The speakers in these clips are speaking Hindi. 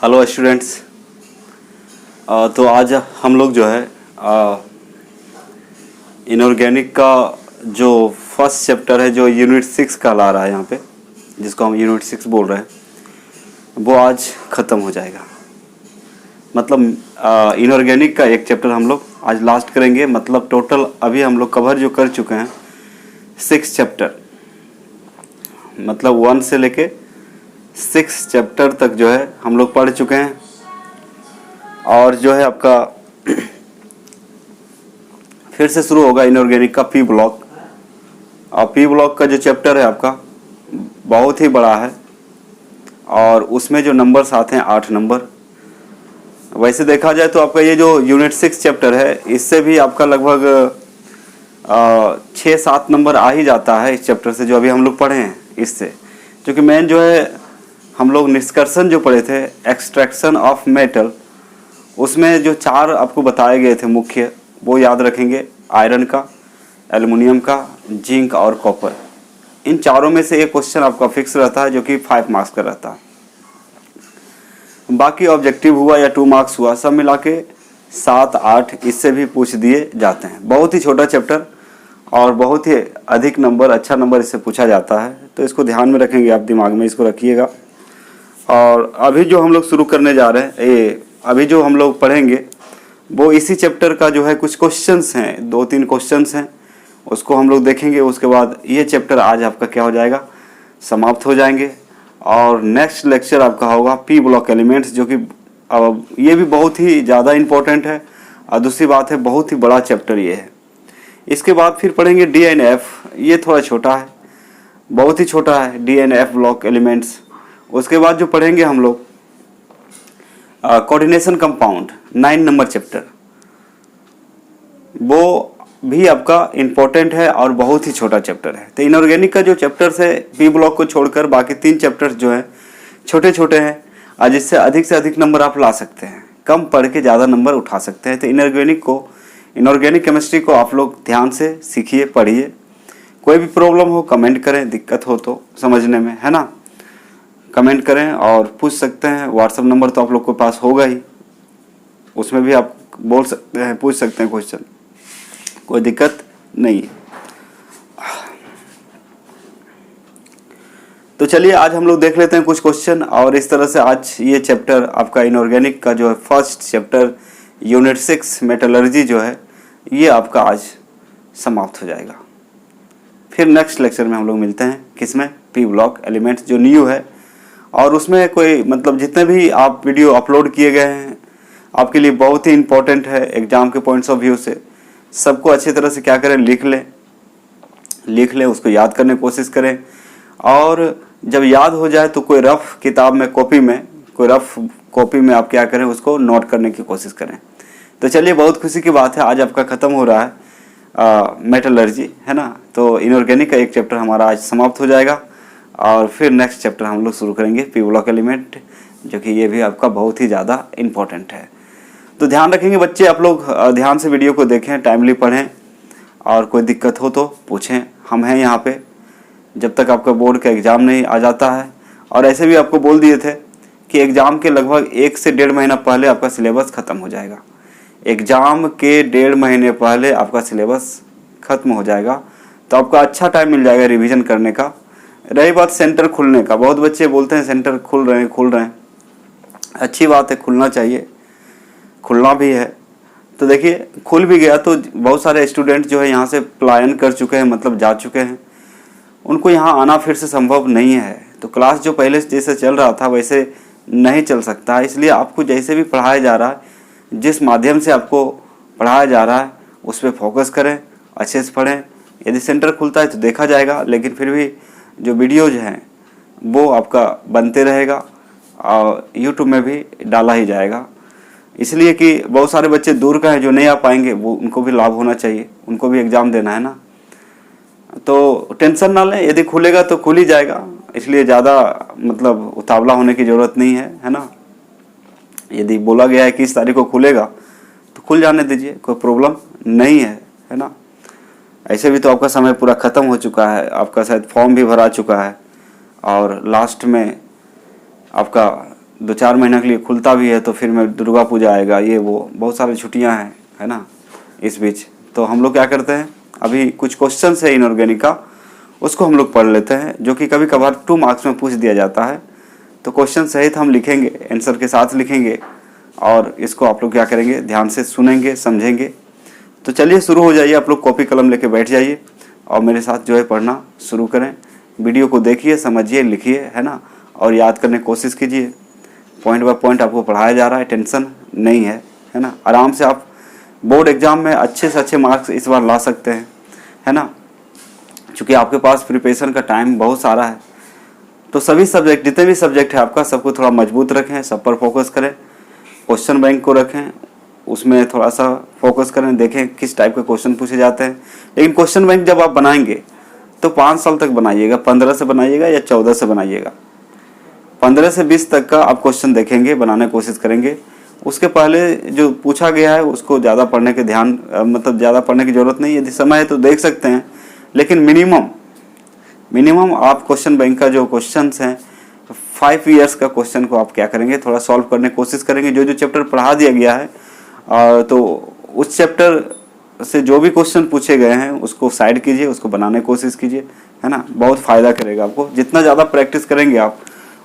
Hello students. तो आज हम लोग जो है इनऑर्गेनिक का जो फर्स्ट चैप्टर है जो यूनिट 6 कहला रहा है यहाँ पे, जिसको हम यूनिट 6 बोल रहे हैं, वो आज ख़त्म हो जाएगा। मतलब इनऑर्गेनिक का एक चैप्टर हम लोग आज लास्ट करेंगे। मतलब टोटल अभी हम लोग कवर जो कर चुके हैं 6 चैप्टर, मतलब 1 से लेके 6 चैप्टर तक जो है हम लोग पढ़ चुके हैं। और जो है आपका फिर से शुरू होगा इनऑर्गेनिक का पी ब्लॉक। और पी ब्लॉक का जो चैप्टर है आपका बहुत ही बड़ा है और उसमें जो नंबर्स आते हैं 8 नंबर। वैसे देखा जाए तो आपका ये जो यूनिट 6 चैप्टर है इससे भी आपका लगभग 6-7 नंबर आ ही जाता है इस चैप्टर से, जो अभी हम लोग पढ़े हैं इससे। क्योंकि मेन जो है हम लोग निष्कर्षण जो पढ़े थे, एक्सट्रैक्शन ऑफ मेटल, उसमें जो 4 आपको बताए गए थे मुख्य, वो याद रखेंगे। आयरन का, एल्युमिनियम का, जिंक और कॉपर। इन चारों में से एक क्वेश्चन आपका फिक्स रहता है जो कि 5 मार्क्स का रहता है। बाकी ऑब्जेक्टिव हुआ या 2 मार्क्स हुआ, सब मिला के 7-8 इससे भी पूछ दिए जाते हैं। बहुत ही छोटा चैप्टर और बहुत ही अधिक नंबर, अच्छा नंबर इससे पूछा जाता है, तो इसको ध्यान में रखेंगे, आप दिमाग में इसको रखिएगा। और अभी जो हम लोग शुरू करने जा रहे हैं, ये अभी जो हम लोग पढ़ेंगे वो इसी चैप्टर का जो है कुछ क्वेश्चंस हैं, 2-3 क्वेश्चंस हैं, उसको हम लोग देखेंगे। उसके बाद ये चैप्टर आज आपका क्या हो जाएगा, समाप्त हो जाएंगे। और नेक्स्ट लेक्चर आपका होगा पी ब्लॉक एलिमेंट्स, जो कि ये भी बहुत ही ज़्यादा इम्पोर्टेंट है। और दूसरी बात है बहुत ही बड़ा चैप्टर ये है। इसके बाद फिर पढ़ेंगे डी एन एफ। ये थोड़ा छोटा है, बहुत ही छोटा है, D N F block elements. उसके बाद जो पढ़ेंगे हम लोग कोऑर्डिनेशन कंपाउंड, 9 नंबर चैप्टर, वो भी आपका इम्पोर्टेंट है और बहुत ही छोटा चैप्टर है। तो इनऑर्गेनिक का जो चैप्टर्स है पी ब्लॉक को छोड़कर बाकी 3 चैप्टर्स जो हैं छोटे छोटे हैं और जिससे अधिक से अधिक नंबर आप ला सकते हैं, कम पढ़ के ज़्यादा नंबर उठा सकते हैं। तो इनऑर्गेनिक केमिस्ट्री को आप लोग ध्यान से सीखिए, पढ़िए। कोई भी प्रॉब्लम हो कमेंट करें, दिक्कत हो तो समझने में, है ना, कमेंट करें और पूछ सकते हैं। व्हाट्सएप नंबर तो आप लोग के पास होगा ही, उसमें भी आप बोल सकते हैं, पूछ सकते हैं क्वेश्चन, कोई दिक्कत नहीं है। तो चलिए आज हम लोग देख लेते हैं कुछ क्वेश्चन। और इस तरह से आज ये चैप्टर आपका इनऑर्गेनिक का जो है फर्स्ट चैप्टर यूनिट 6 मेटलर्जी जो है ये आपका आज समाप्त हो जाएगा। फिर नेक्स्ट लेक्चर में हम लोग मिलते हैं, किसमें, पी ब्लॉक एलिमेंट्स जो न्यू है। और उसमें कोई मतलब जितने भी आप वीडियो अपलोड किए गए हैं आपके लिए बहुत ही इम्पोर्टेंट है एग्जाम के पॉइंट्स ऑफ व्यू से। सबको अच्छी तरह से क्या करें, लिख लें, उसको याद करने की कोशिश करें। और जब याद हो जाए तो कोई रफ किताब में, कोई रफ कॉपी में आप क्या करें, उसको नोट करने की कोशिश करें। तो चलिए, बहुत खुशी की बात है, आज आपका ख़त्म हो रहा है मेटलर्जी, है ना। तो इनऑर्गेनिक का एक चैप्टर हमारा आज समाप्त हो जाएगा और फिर नेक्स्ट चैप्टर हम लोग शुरू करेंगे पी ब्लॉक एलिमेंट, जो कि ये भी आपका बहुत ही ज़्यादा इम्पोर्टेंट है। तो ध्यान रखेंगे बच्चे, आप लोग ध्यान से वीडियो को देखें, टाइमली पढ़ें और कोई दिक्कत हो तो पूछें, हम हैं यहाँ पे जब तक आपका बोर्ड का एग्ज़ाम नहीं आ जाता है। और ऐसे भी आपको बोल दिए थे कि एग्ज़ाम के लगभग 1 से 1.5 महीना पहले आपका सिलेबस ख़त्म हो जाएगा। एग्ज़ाम के 1.5 महीने पहले आपका सिलेबस ख़त्म हो जाएगा, तो आपका अच्छा टाइम मिल जाएगा रिवीजन करने का। रही बात सेंटर खुलने का, बहुत बच्चे बोलते हैं सेंटर खुल रहे हैं, अच्छी बात है, खुलना चाहिए, खुलना भी है। तो देखिए, खुल भी गया तो बहुत सारे स्टूडेंट जो है यहाँ से पलायन कर चुके हैं, मतलब जा चुके हैं, उनको यहाँ आना फिर से संभव नहीं है। तो क्लास जो पहले जैसे चल रहा था वैसे नहीं चल सकता है। इसलिए आपको जैसे भी पढ़ाया जा रहा है, जिस माध्यम से आपको पढ़ाया जा रहा है उस पर फोकस करें, अच्छे से पढ़ें। यदि सेंटर खुलता है तो देखा जाएगा, लेकिन फिर भी जो वीडियोज हैं वो आपका बनते रहेगा और यूट्यूब में भी डाला ही जाएगा। इसलिए कि बहुत सारे बच्चे दूर का हैं जो नहीं आ पाएंगे, वो उनको भी लाभ होना चाहिए, उनको भी एग्ज़ाम देना है ना। तो टेंशन ना लें, यदि खुलेगा तो खुल ही जाएगा, इसलिए ज़्यादा मतलब उतावला होने की ज़रूरत नहीं है ना। यदि बोला गया है कि इस तारीख को खुलेगा तो खुल जाने दीजिए, कोई प्रॉब्लम नहीं है ना। ऐसे भी तो आपका समय पूरा ख़त्म हो चुका है, आपका शायद फॉर्म भी भरा चुका है और लास्ट में आपका 2-4 महीने के लिए खुलता भी है, तो फिर में दुर्गा पूजा आएगा, ये वो बहुत सारी छुट्टियां हैं, है ना, इस बीच। तो हम लोग क्या करते हैं, अभी कुछ क्वेश्चन है इनऑर्गेनिक का, उसको हम लोग पढ़ लेते हैं, जो कि कभी कभार 2 मार्क्स में पूछ दिया जाता है। तो क्वेश्चन सहित हम लिखेंगे, आंसर के साथ लिखेंगे, और इसको आप लोग क्या करेंगे, ध्यान से सुनेंगे, समझेंगे। तो चलिए शुरू हो जाइए, आप लोग कॉपी कलम लेके बैठ जाइए और मेरे साथ जो है पढ़ना शुरू करें। वीडियो को देखिए, समझिए, लिखिए, है ना, और याद करने की कोशिश कीजिए। पॉइंट बाय पॉइंट आपको पढ़ाया जा रहा है, टेंशन नहीं है ना। आराम से आप बोर्ड एग्जाम में अच्छे से अच्छे मार्क्स इस बार ला सकते हैं, है ना, क्योंकि आपके पास प्रिपरेशन का टाइम बहुत सारा है। तो सभी सब्जेक्ट, जितने भी सब्जेक्ट है आपका, सबको थोड़ा मजबूत रखें, सब पर फोकस करें। क्वेश्चन बैंक को रखें, उसमें थोड़ा सा फोकस करें, देखें किस टाइप के क्वेश्चन पूछे जाते हैं। लेकिन क्वेश्चन बैंक जब आप बनाएंगे तो 5 साल तक बनाइएगा, 15 से बनाइएगा या 14 से बनाइएगा। 15 से 20 तक का आप क्वेश्चन देखेंगे, बनाने की कोशिश करेंगे। उसके पहले जो पूछा गया है उसको ज़्यादा पढ़ने के मतलब ज़्यादा पढ़ने की ज़रूरत नहीं है। यदि समय है तो देख सकते हैं, लेकिन मिनिमम आप क्वेश्चन बैंक का जो क्वेश्चन हैं 5 ईयर्स का क्वेश्चन को आप क्या करेंगे, थोड़ा सॉल्व करने की कोशिश करेंगे। जो चैप्टर पढ़ा दिया गया है तो उस चैप्टर से जो भी क्वेश्चन पूछे गए हैं उसको साइड कीजिए, उसको बनाने की कोशिश कीजिए, है ना। बहुत फ़ायदा करेगा आपको। जितना ज़्यादा प्रैक्टिस करेंगे आप,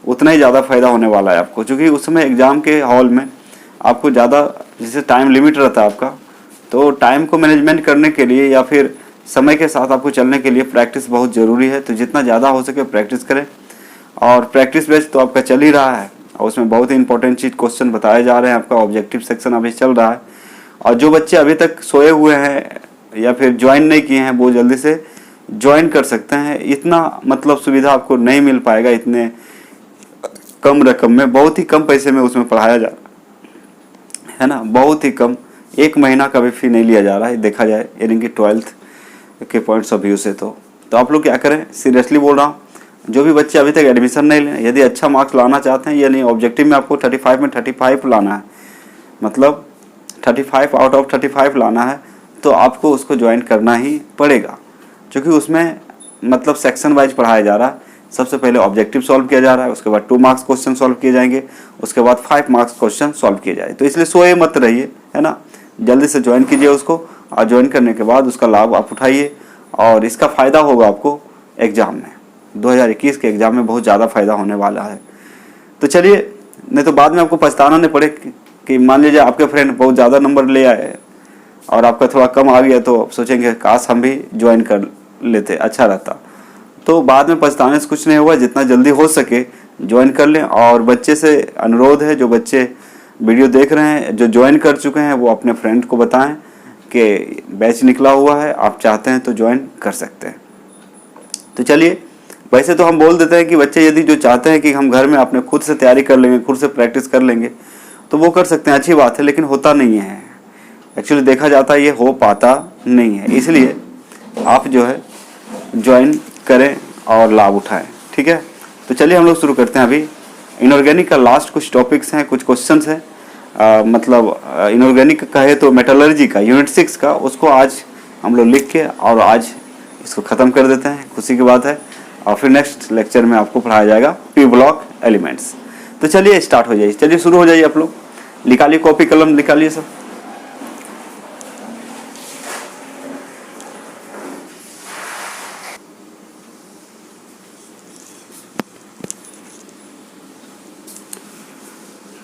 उतना ही ज़्यादा फायदा होने वाला है आपको, क्योंकि उस समय एग्ज़ाम के हॉल में आपको ज़्यादा, जैसे टाइम लिमिट रहता है आपका, तो टाइम को मैनेजमेंट करने के लिए या फिर समय के साथ आपको चलने के लिए प्रैक्टिस बहुत ज़रूरी है। तो जितना ज़्यादा हो सके प्रैक्टिस करें, और प्रैक्टिस बेस्ड तो आपका चल ही रहा है, और उसमें बहुत ही इंपॉर्टेंट चीज़ क्वेश्चन बताए जा रहे हैं। आपका ऑब्जेक्टिव सेक्शन अभी चल रहा है, और जो बच्चे अभी तक सोए हुए हैं या फिर ज्वाइन नहीं किए हैं, वो जल्दी से ज्वाइन कर सकते हैं। इतना मतलब सुविधा आपको नहीं मिल पाएगा इतने कम रकम में, बहुत ही कम पैसे में उसमें पढ़ाया जा रहा है ना, बहुत ही कम, 1 महीना का भी फी नहीं लिया जा रहा है देखा जाए, यानी कि 12th के पॉइंट्स ऑफ व्यू से। तो आप लोग क्या करें, सीरियसली बोल रहा हूँ, जो भी बच्चे अभी तक एडमिशन नहीं लें, यदि अच्छा मार्क्स लाना चाहते हैं, यानी ऑब्जेक्टिव में आपको 35 में 35 लाना है, मतलब 35 आउट ऑफ 35 लाना है, तो आपको उसको ज्वाइन करना ही पड़ेगा, क्योंकि उसमें मतलब सेक्शन वाइज पढ़ाया जा रहा है। सबसे पहले ऑब्जेक्टिव सॉल्व किया जा रहा है, उसके बाद 2 मार्क्स क्वेश्चन सॉल्व किए जाएंगे, उसके बाद 5 मार्क्स क्वेश्चन सॉल्व किए जाए। तो इसलिए सोए मत रहिए, है ना, जल्दी से ज्वाइन कीजिए उसको, और ज्वाइन करने के बाद उसका लाभ आप उठाइए, और इसका फ़ायदा होगा आपको एग्ज़ाम में, 2021 के एग्ज़ाम में बहुत ज़्यादा फ़ायदा होने वाला है। तो चलिए, नहीं तो बाद में आपको पछताना नहीं पड़े कि मान लीजिए आपके फ्रेंड बहुत ज़्यादा नंबर ले आए और आपका थोड़ा कम आ गया, तो सोचेंगे काश हम भी ज्वाइन कर लेते, अच्छा रहता। तो बाद में पछताने से कुछ नहीं होगा, जितना जल्दी हो सके ज्वाइन कर लें। और बच्चे से अनुरोध है, जो बच्चे वीडियो देख रहे हैं, जो ज्वाइन कर चुके हैं, वो अपने फ्रेंड को बताएं कि बैच निकला हुआ है, आप चाहते हैं तो ज्वाइन कर सकते हैं। तो चलिए, वैसे तो हम बोल देते हैं कि बच्चे यदि जो चाहते हैं कि हम घर में अपने खुद से तैयारी कर लेंगे, खुद से प्रैक्टिस कर लेंगे, तो वो कर सकते हैं, अच्छी बात है, लेकिन होता नहीं है। एक्चुअली देखा जाता है ये हो पाता नहीं है, इसलिए आप जो है ज्वाइन करें और लाभ उठाएं, ठीक है। तो चलिए हम लोग शुरू करते हैं। अभी इनऑर्गेनिक का लास्ट कुछ टॉपिक्स हैं, कुछ क्वेश्चंस हैं, मतलब इनऑर्गेनिक कहे तो मेटलर्जी का यूनिट 6 का, उसको आज हम लोग लिख के और आज इसको ख़त्म कर देते हैं, खुशी की बात है। और फिर नेक्स्ट लेक्चर में आपको पढ़ाया जाएगा पी ब्लॉक एलिमेंट्स। तो चलिए स्टार्ट हो जाइए, चलिए शुरू हो जाइए, आप लोग निकालिए कॉपी कलम, निकालिए सब।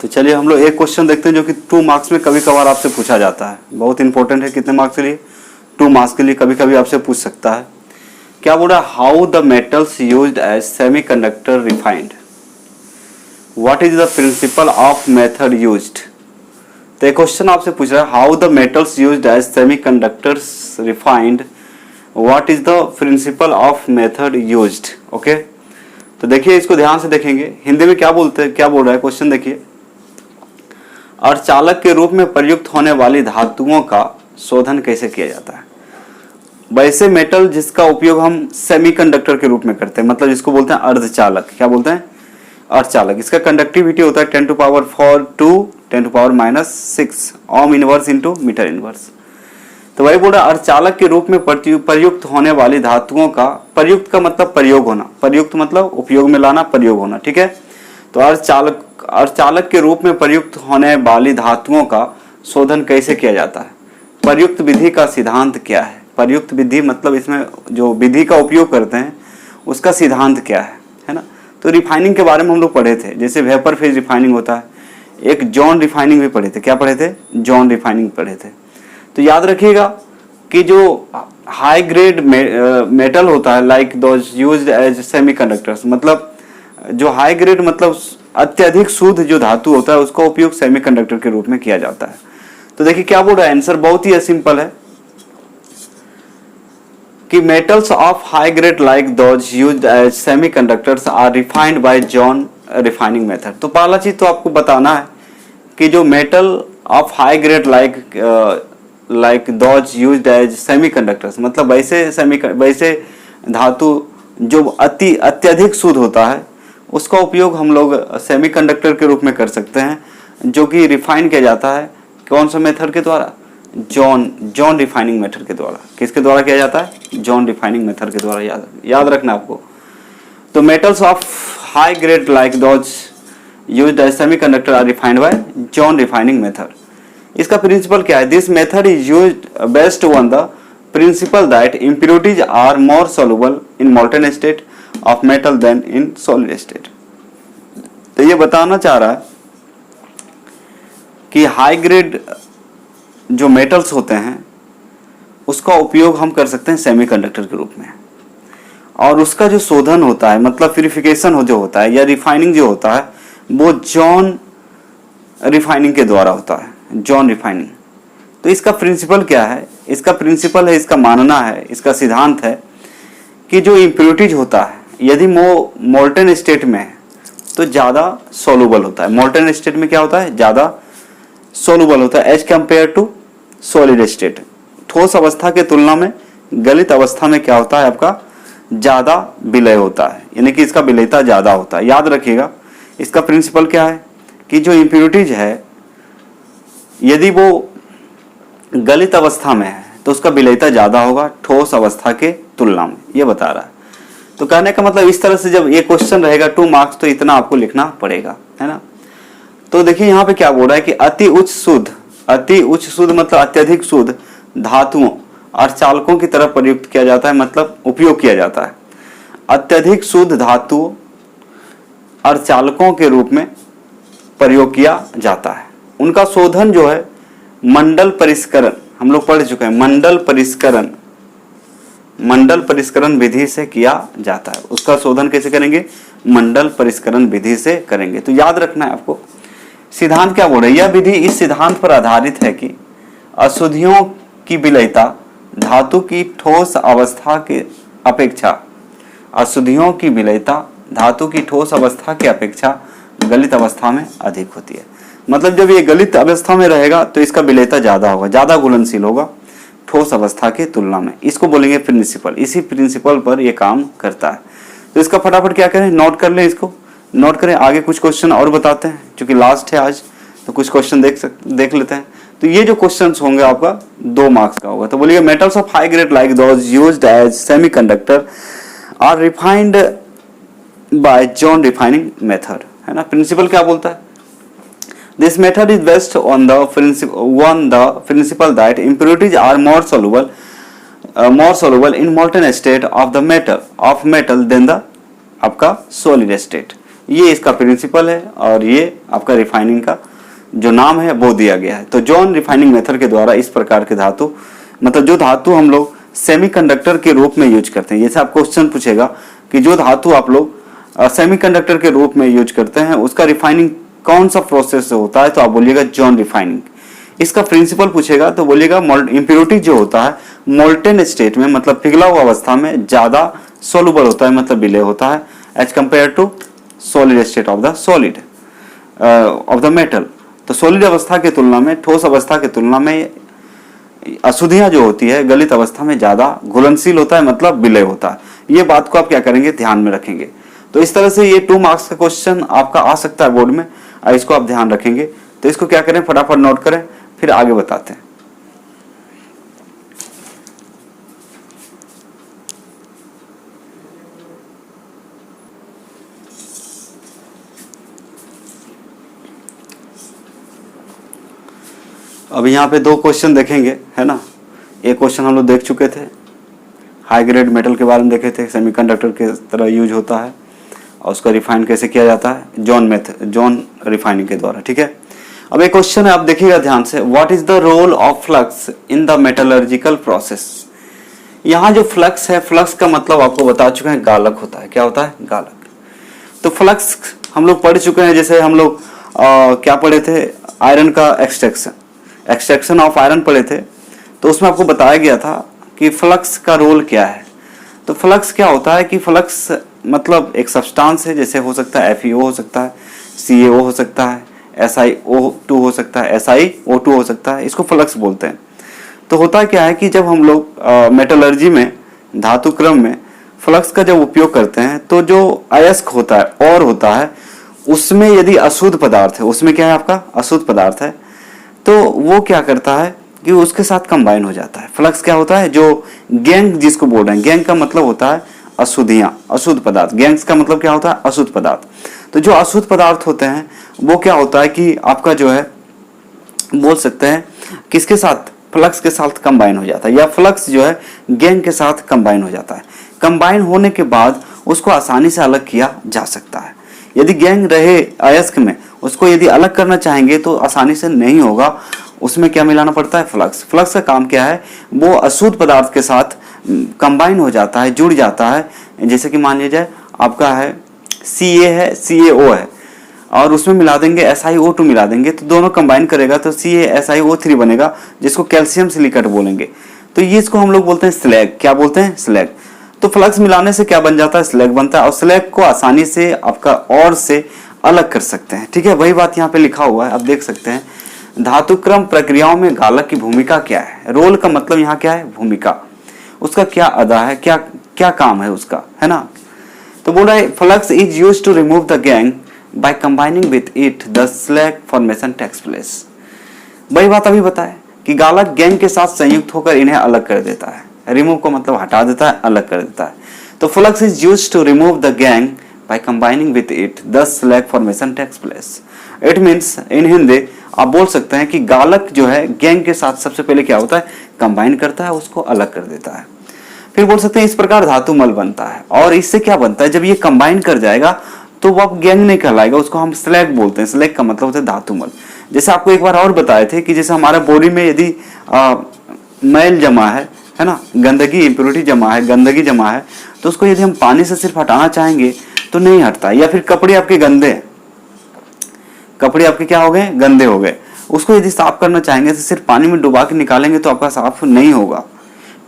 तो चलिए हम लोग एक क्वेश्चन देखते हैं, जो कि 2 मार्क्स में कभी कभार आपसे पूछा जाता है, बहुत इंपॉर्टेंट है। कितने मार्क्स के लिए? 2 मार्क्स के लिए कभी कभी आपसे पूछ सकता है। क्या बोल रहा है? How the metals used as semiconductor refined, what is the principle of method used. तो एक क्वेश्चन आपसे पूछ रहा है, how the metals used as semiconductors refined, what is the principle of method used. Okay, तो देखिए इसको ध्यान से देखेंगे, हिंदी में क्या बोलते हैं, क्या बोल रहा है क्वेश्चन देखिए। अर्धचालक के रूप में प्रयुक्त होने वाली धातुओं का शोधन कैसे किया जाता है। वैसे मेटल जिसका उपयोग हम सेमीकंडक्टर के रूप में करते हैं, मतलब जिसको बोलते हैं अर्धचालक, क्या बोलते हैं? अर्धचालक। इसका कंडक्टिविटी होता है 10⁴ to 10⁻⁻6 ohm inverse into meter inverse. तो वही बोल रहा है, अर्धचालक के रूप में प्रयुक्त होने वाली धातुओं का, प्रयुक्त का मतलब प्रयोग होना, प्रयुक्त मतलब उपयोग में लाना, प्रयोग होना, ठीक है। तो अर्धचालक अर्धचालक के रूप में प्रयुक्त होने वाली धातुओं का शोधन कैसे किया जाता है? प्रयुक्त विधि का सिद्धांत क्या है? प्रयुक्त विधि मतलब इसमें जो विधि का उपयोग करते हैं उसका सिद्धांत क्या है ना? तो रिफाइनिंग के बारे में हम लोग पढ़े थे, जैसे वेपर फेज रिफाइनिंग होता है, एक जॉन रिफाइनिंग भी पढ़े थे। क्या पढ़े थे? जॉन रिफाइनिंग पढ़े थे। तो याद रखिएगा कि जो हाई ग्रेड मेटल होता है like those used as semiconductors, मतलब जो हाई ग्रेड मतलब अत्यधिक शुद्ध जो धातु होता है उसका उपयोग सेमीकंडक्टर के रूप में किया जाता है। तो देखिए क्या बोल रहा है आंसर, बहुत ही सिंपल है कि metals of high grade like those used as semiconductors are refined by zone refining method. तो पहला चीज तो आपको बताना है कि जो metal of high grade like those used as semiconductors, मतलब वैसे धातु जो अत्यधिक शुद्ध होता है उसका उपयोग हम लोग सेमीकंडक्टर के रूप में कर सकते हैं, जो कि रिफाइन किया जाता है कौन सा मेथड के द्वारा? जॉन रिफाइनिंग मेथड के द्वारा। किसके द्वारा किया जाता है? जॉन रिफाइनिंग मेथड के द्वारा। याद रखना आपको। तो metals of high grade like those used as semiconductor are refined by zone refining method. इसका प्रिंसिपल क्या है? This method is used based on the principle that impurities are more soluble in molten state of metal than in solid state. तो ये बताना चाह रहा है कि हाई ग्रेड जो मेटल्स होते हैं उसका उपयोग हम कर सकते हैं सेमीकंडक्टर के रूप में, और उसका जो शोधन होता है मतलब प्यूरिफिकेशन जो होता है या रिफाइनिंग जो होता है वो जॉन रिफाइनिंग के द्वारा होता है, जॉन रिफाइनिंग। तो इसका प्रिंसिपल क्या है? इसका प्रिंसिपल है, इसका मानना है, इसका सिद्धांत है कि जो इम्प्योरिटीज होता है यदि वो मोल्टन स्टेट में है तो ज़्यादा सोलूबल होता है। मोल्टन स्टेट में क्या होता है? ज़्यादा सोलूबल होता है as compare to solid state. ठोस अवस्था के तुलना में गलित अवस्था में क्या होता है? आपका ज़्यादा विलय होता है, यानी कि इसका विलयता ज़्यादा होता है। याद रखिएगा इसका प्रिंसिपल क्या है कि जो इम्प्योरिटीज है यदि वो गलित अवस्था में है तो उसका विलयता ज़्यादा होगा ठोस अवस्था के तुलना में, ये बता रहा है। तो कहने का मतलब इस तरह से जब ये क्वेश्चन रहेगा 2 मार्क्स तो इतना आपको लिखना पड़ेगा, है ना? तो देखिए यहाँ पे क्या बोल रहा है कि अति उच्च शुद्ध मतलब अत्यधिक शुद्ध धातुओं और चालकों की तरफ प्रयुक्त किया जाता है, मतलब उपयोग किया जाता है। अत्यधिक शुद्ध धातुओं और चालकों के रूप में प्रयोग किया जाता है। उनका शोधन जो है मंडल परिष्करण, हम लोग पढ़ चुके हैं, मंडल परिष्करण विधि से किया जाता है। उसका शोधन कैसे करेंगे? मंडल परिष्करण विधि से करेंगे। तो याद रखना है आपको सिद्धांत क्या बोल रहा है। यह विधि इस सिद्धांत पर आधारित है कि अशुद्धियों की विलयता धातु की ठोस अवस्था के अपेक्षा गलित अवस्था में अधिक होती है। मतलब जब ये गलित अवस्था में रहेगा तो इसका विलयता ज्यादा होगा, ज्यादा घुलनशील होगा ठोस अवस्था के तुलना में। इसको बोलेंगे प्रिंसिपल। इसी प्रिंसिपल पर यह काम करता है। तो इसका फटाफट क्या करें, नोट कर लें, इसको नोट करें। आगे कुछ क्वेश्चन और बताते हैं, क्योंकि लास्ट है आज तो कुछ क्वेश्चन देख लेते हैं। तो ये जो क्वेश्चंस होंगे आपका 2 मार्क्स का होगा। तो बोलिए metals of high grade like those used as semiconductor are refined by zone refining method, है ना। प्रिंसिपल क्या बोलता है? This method is based on the principle that impurities are more soluble in molten state of metal than the आपका solid state। ये इसका प्रिंसिपल है और ये आपका रिफाइनिंग का जो नाम है वो दिया गया है। तो जॉन रिफाइनिंग मेथड के द्वारा इस प्रकार के धातु, मतलब जो धातु हम लोग सेमीकंडक्टर के रूप में यूज करते हैं, जैसे आप क्वेश्चन पूछेगा कि जो धातु आप लोग सेमीकंडक्टर के रूप में यूज करते हैं उसका रिफाइनिंग कौन सा प्रोसेस से होता है, तो आप बोलिएगा जॉन रिफाइनिंग। इसका प्रिंसिपल पूछेगा तो बोलिएगा इम्प्योरिटी जो होता है मोल्टेन स्टेट में, मतलब पिघला हुआ अवस्था में ज्यादा सोलुबल होता है, मतलब विलय होता है as compare to solid state of the metal. तो सॉलिड अवस्था के तुलना में, ठोस अवस्था के तुलना में अशुद्धियां जो होती है गलित अवस्था में ज्यादा घुलनशील होता है, मतलब विलय होता है। ये बात को आप क्या करेंगे, ध्यान में रखेंगे। तो इस तरह से ये 2 मार्क्स का क्वेश्चन आपका आ सकता है बोर्ड में, और इसको आप ध्यान रखेंगे। तो इसको क्या करें, फटाफट नोट करें, फिर आगे बताते हैं। अब यहाँ पे दो क्वेश्चन देखेंगे, है ना। एक क्वेश्चन हम लोग देख चुके थे, हाई ग्रेड मेटल के बारे में देखे थे, सेमीकंडक्टर के तरह यूज होता है और उसका रिफाइन कैसे किया जाता है, जॉन रिफाइनिंग के द्वारा, ठीक है। अब एक क्वेश्चन है, आप देखिएगा ध्यान से, what is the role of flux in the metallurgical process. यहाँ जो फ्लक्स है, फ्लक्स का मतलब आपको बता चुके हैं गालक होता है। क्या होता है? गालक। तो फ्लक्स हम लोग पढ़ चुके हैं, जैसे हम लोग क्या पढ़े थे, आयरन का एक्सट्रैक्शन ऑफ आयरन पढ़े थे, तो उसमें आपको बताया गया था कि फ्लक्स का रोल क्या है। तो फ्लक्स क्या होता है कि फ्लक्स मतलब एक सब्सटेंस है, जैसे हो सकता है FeO हो सकता है, CaO हो सकता है, SiO2 हो सकता है, SiO2 हो सकता है, इसको फ्लक्स बोलते हैं। तो होता क्या है कि जब हम लोग मेटलर्जी में, धातु क्रम में फ्लक्स का जब उपयोग करते हैं, तो जो अयस्क होता है और होता है, उसमें यदि अशुद्ध पदार्थ है, उसमें क्या है आपका अशुद्ध पदार्थ है, तो वो क्या करता है कि उसके साथ कंबाइन हो जाता है। फ्लक्स क्या होता है, जो गैंग जिसको बोल रहे हैं, गैंग का मतलब होता है अशुद्धियां, अशुद्ध पदार्थ। गैंग्स का मतलब क्या होता है? अशुद्ध पदार्थ। तो जो अशुद्ध पदार्थ होते हैं वो क्या होता है कि आपका जो है, बोल सकते हैं किसके साथ, फ्लक्स के साथ कंबाइन हो जाता है, या फ्लक्स जो है गैंग के साथ कंबाइन हो जाता है। कंबाइन होने के बाद उसको आसानी से अलग किया जा सकता है। यदि गैंग रहे अयस्क में, उसको यदि अलग करना चाहेंगे तो आसानी से नहीं होगा, उसमें क्या मिलाना पड़ता है? फ्लक्स। फ्लक्स का काम क्या है, वो अशुद्ध पदार्थ के साथ कंबाइन हो जाता है, जुड़ जाता है। जैसे कि मान लीजिए आपका है Ca है, CaO है, और उसमें मिला देंगे SiO2 मिला देंगे, तो दोनों कंबाइन करेगा तो CaSiO3 बनेगा, जिसको कैल्शियम सिलिकेट बोलेंगे। तो ये इसको हम लोग बोलते हैं स्लैग। क्या बोलते हैं? स्लैग। तो फ्लक्स मिलाने से क्या बन जाता है? स्लैग बनता है, और स्लैग को आसानी से आपका और से अलग कर सकते हैं, ठीक है। वही बात यहाँ पे लिखा हुआ है, आप देख सकते हैं। धातुक्रम प्रक्रियाओं में गालक की भूमिका क्या है? रोल का मतलब यहाँ क्या है? भूमिका। उसका क्या अदा है, क्या क्या काम है उसका, है ना। तो बोल रहा है flux is used to remove the gangue by combining with it the slag formation takes place. वही बात अभी बताए कि गालक गैंग के साथ संयुक्त होकर इन्हें अलग कर देता है। रिमूव का मतलब हटा देता है, अलग कर देता है। तो flux is used to remove the gangue by combining with it the slag formation takes place. It means in Hindi आप बोल सकते हैं कि गालक जो है गैंग के साथ सबसे पहले क्या होता है? कंबाइन करता है, उसको अलग कर देता है। फिर बोल सकते हैं इस प्रकार धातु मल बनता है। और इससे क्या बनता है, जब ये कंबाइन कर जाएगा तो वो गैंग नहीं कहलाएगा, उसको हम स्लैग बोलते हैं। स्लैग का मतलब होता है धातु मल। जैसे आपको एक बार और बताए थे कि जैसे हमारा बॉडी में यदि मैल जमा है ना, गंदगी, इंप्योरिटी जमा है, गंदगी जमा है, तो उसको यदि हम पानी से सिर्फ हटाना चाहेंगे तो नहीं हटता। या फिर कपड़े आपके गंदे हैं, कपड़े आपके क्या हो गए? गंदे हो गए, उसको यदि साफ करना चाहेंगे तो सिर्फ पानी में डुबा के निकालेंगे तो आपका साफ नहीं होगा।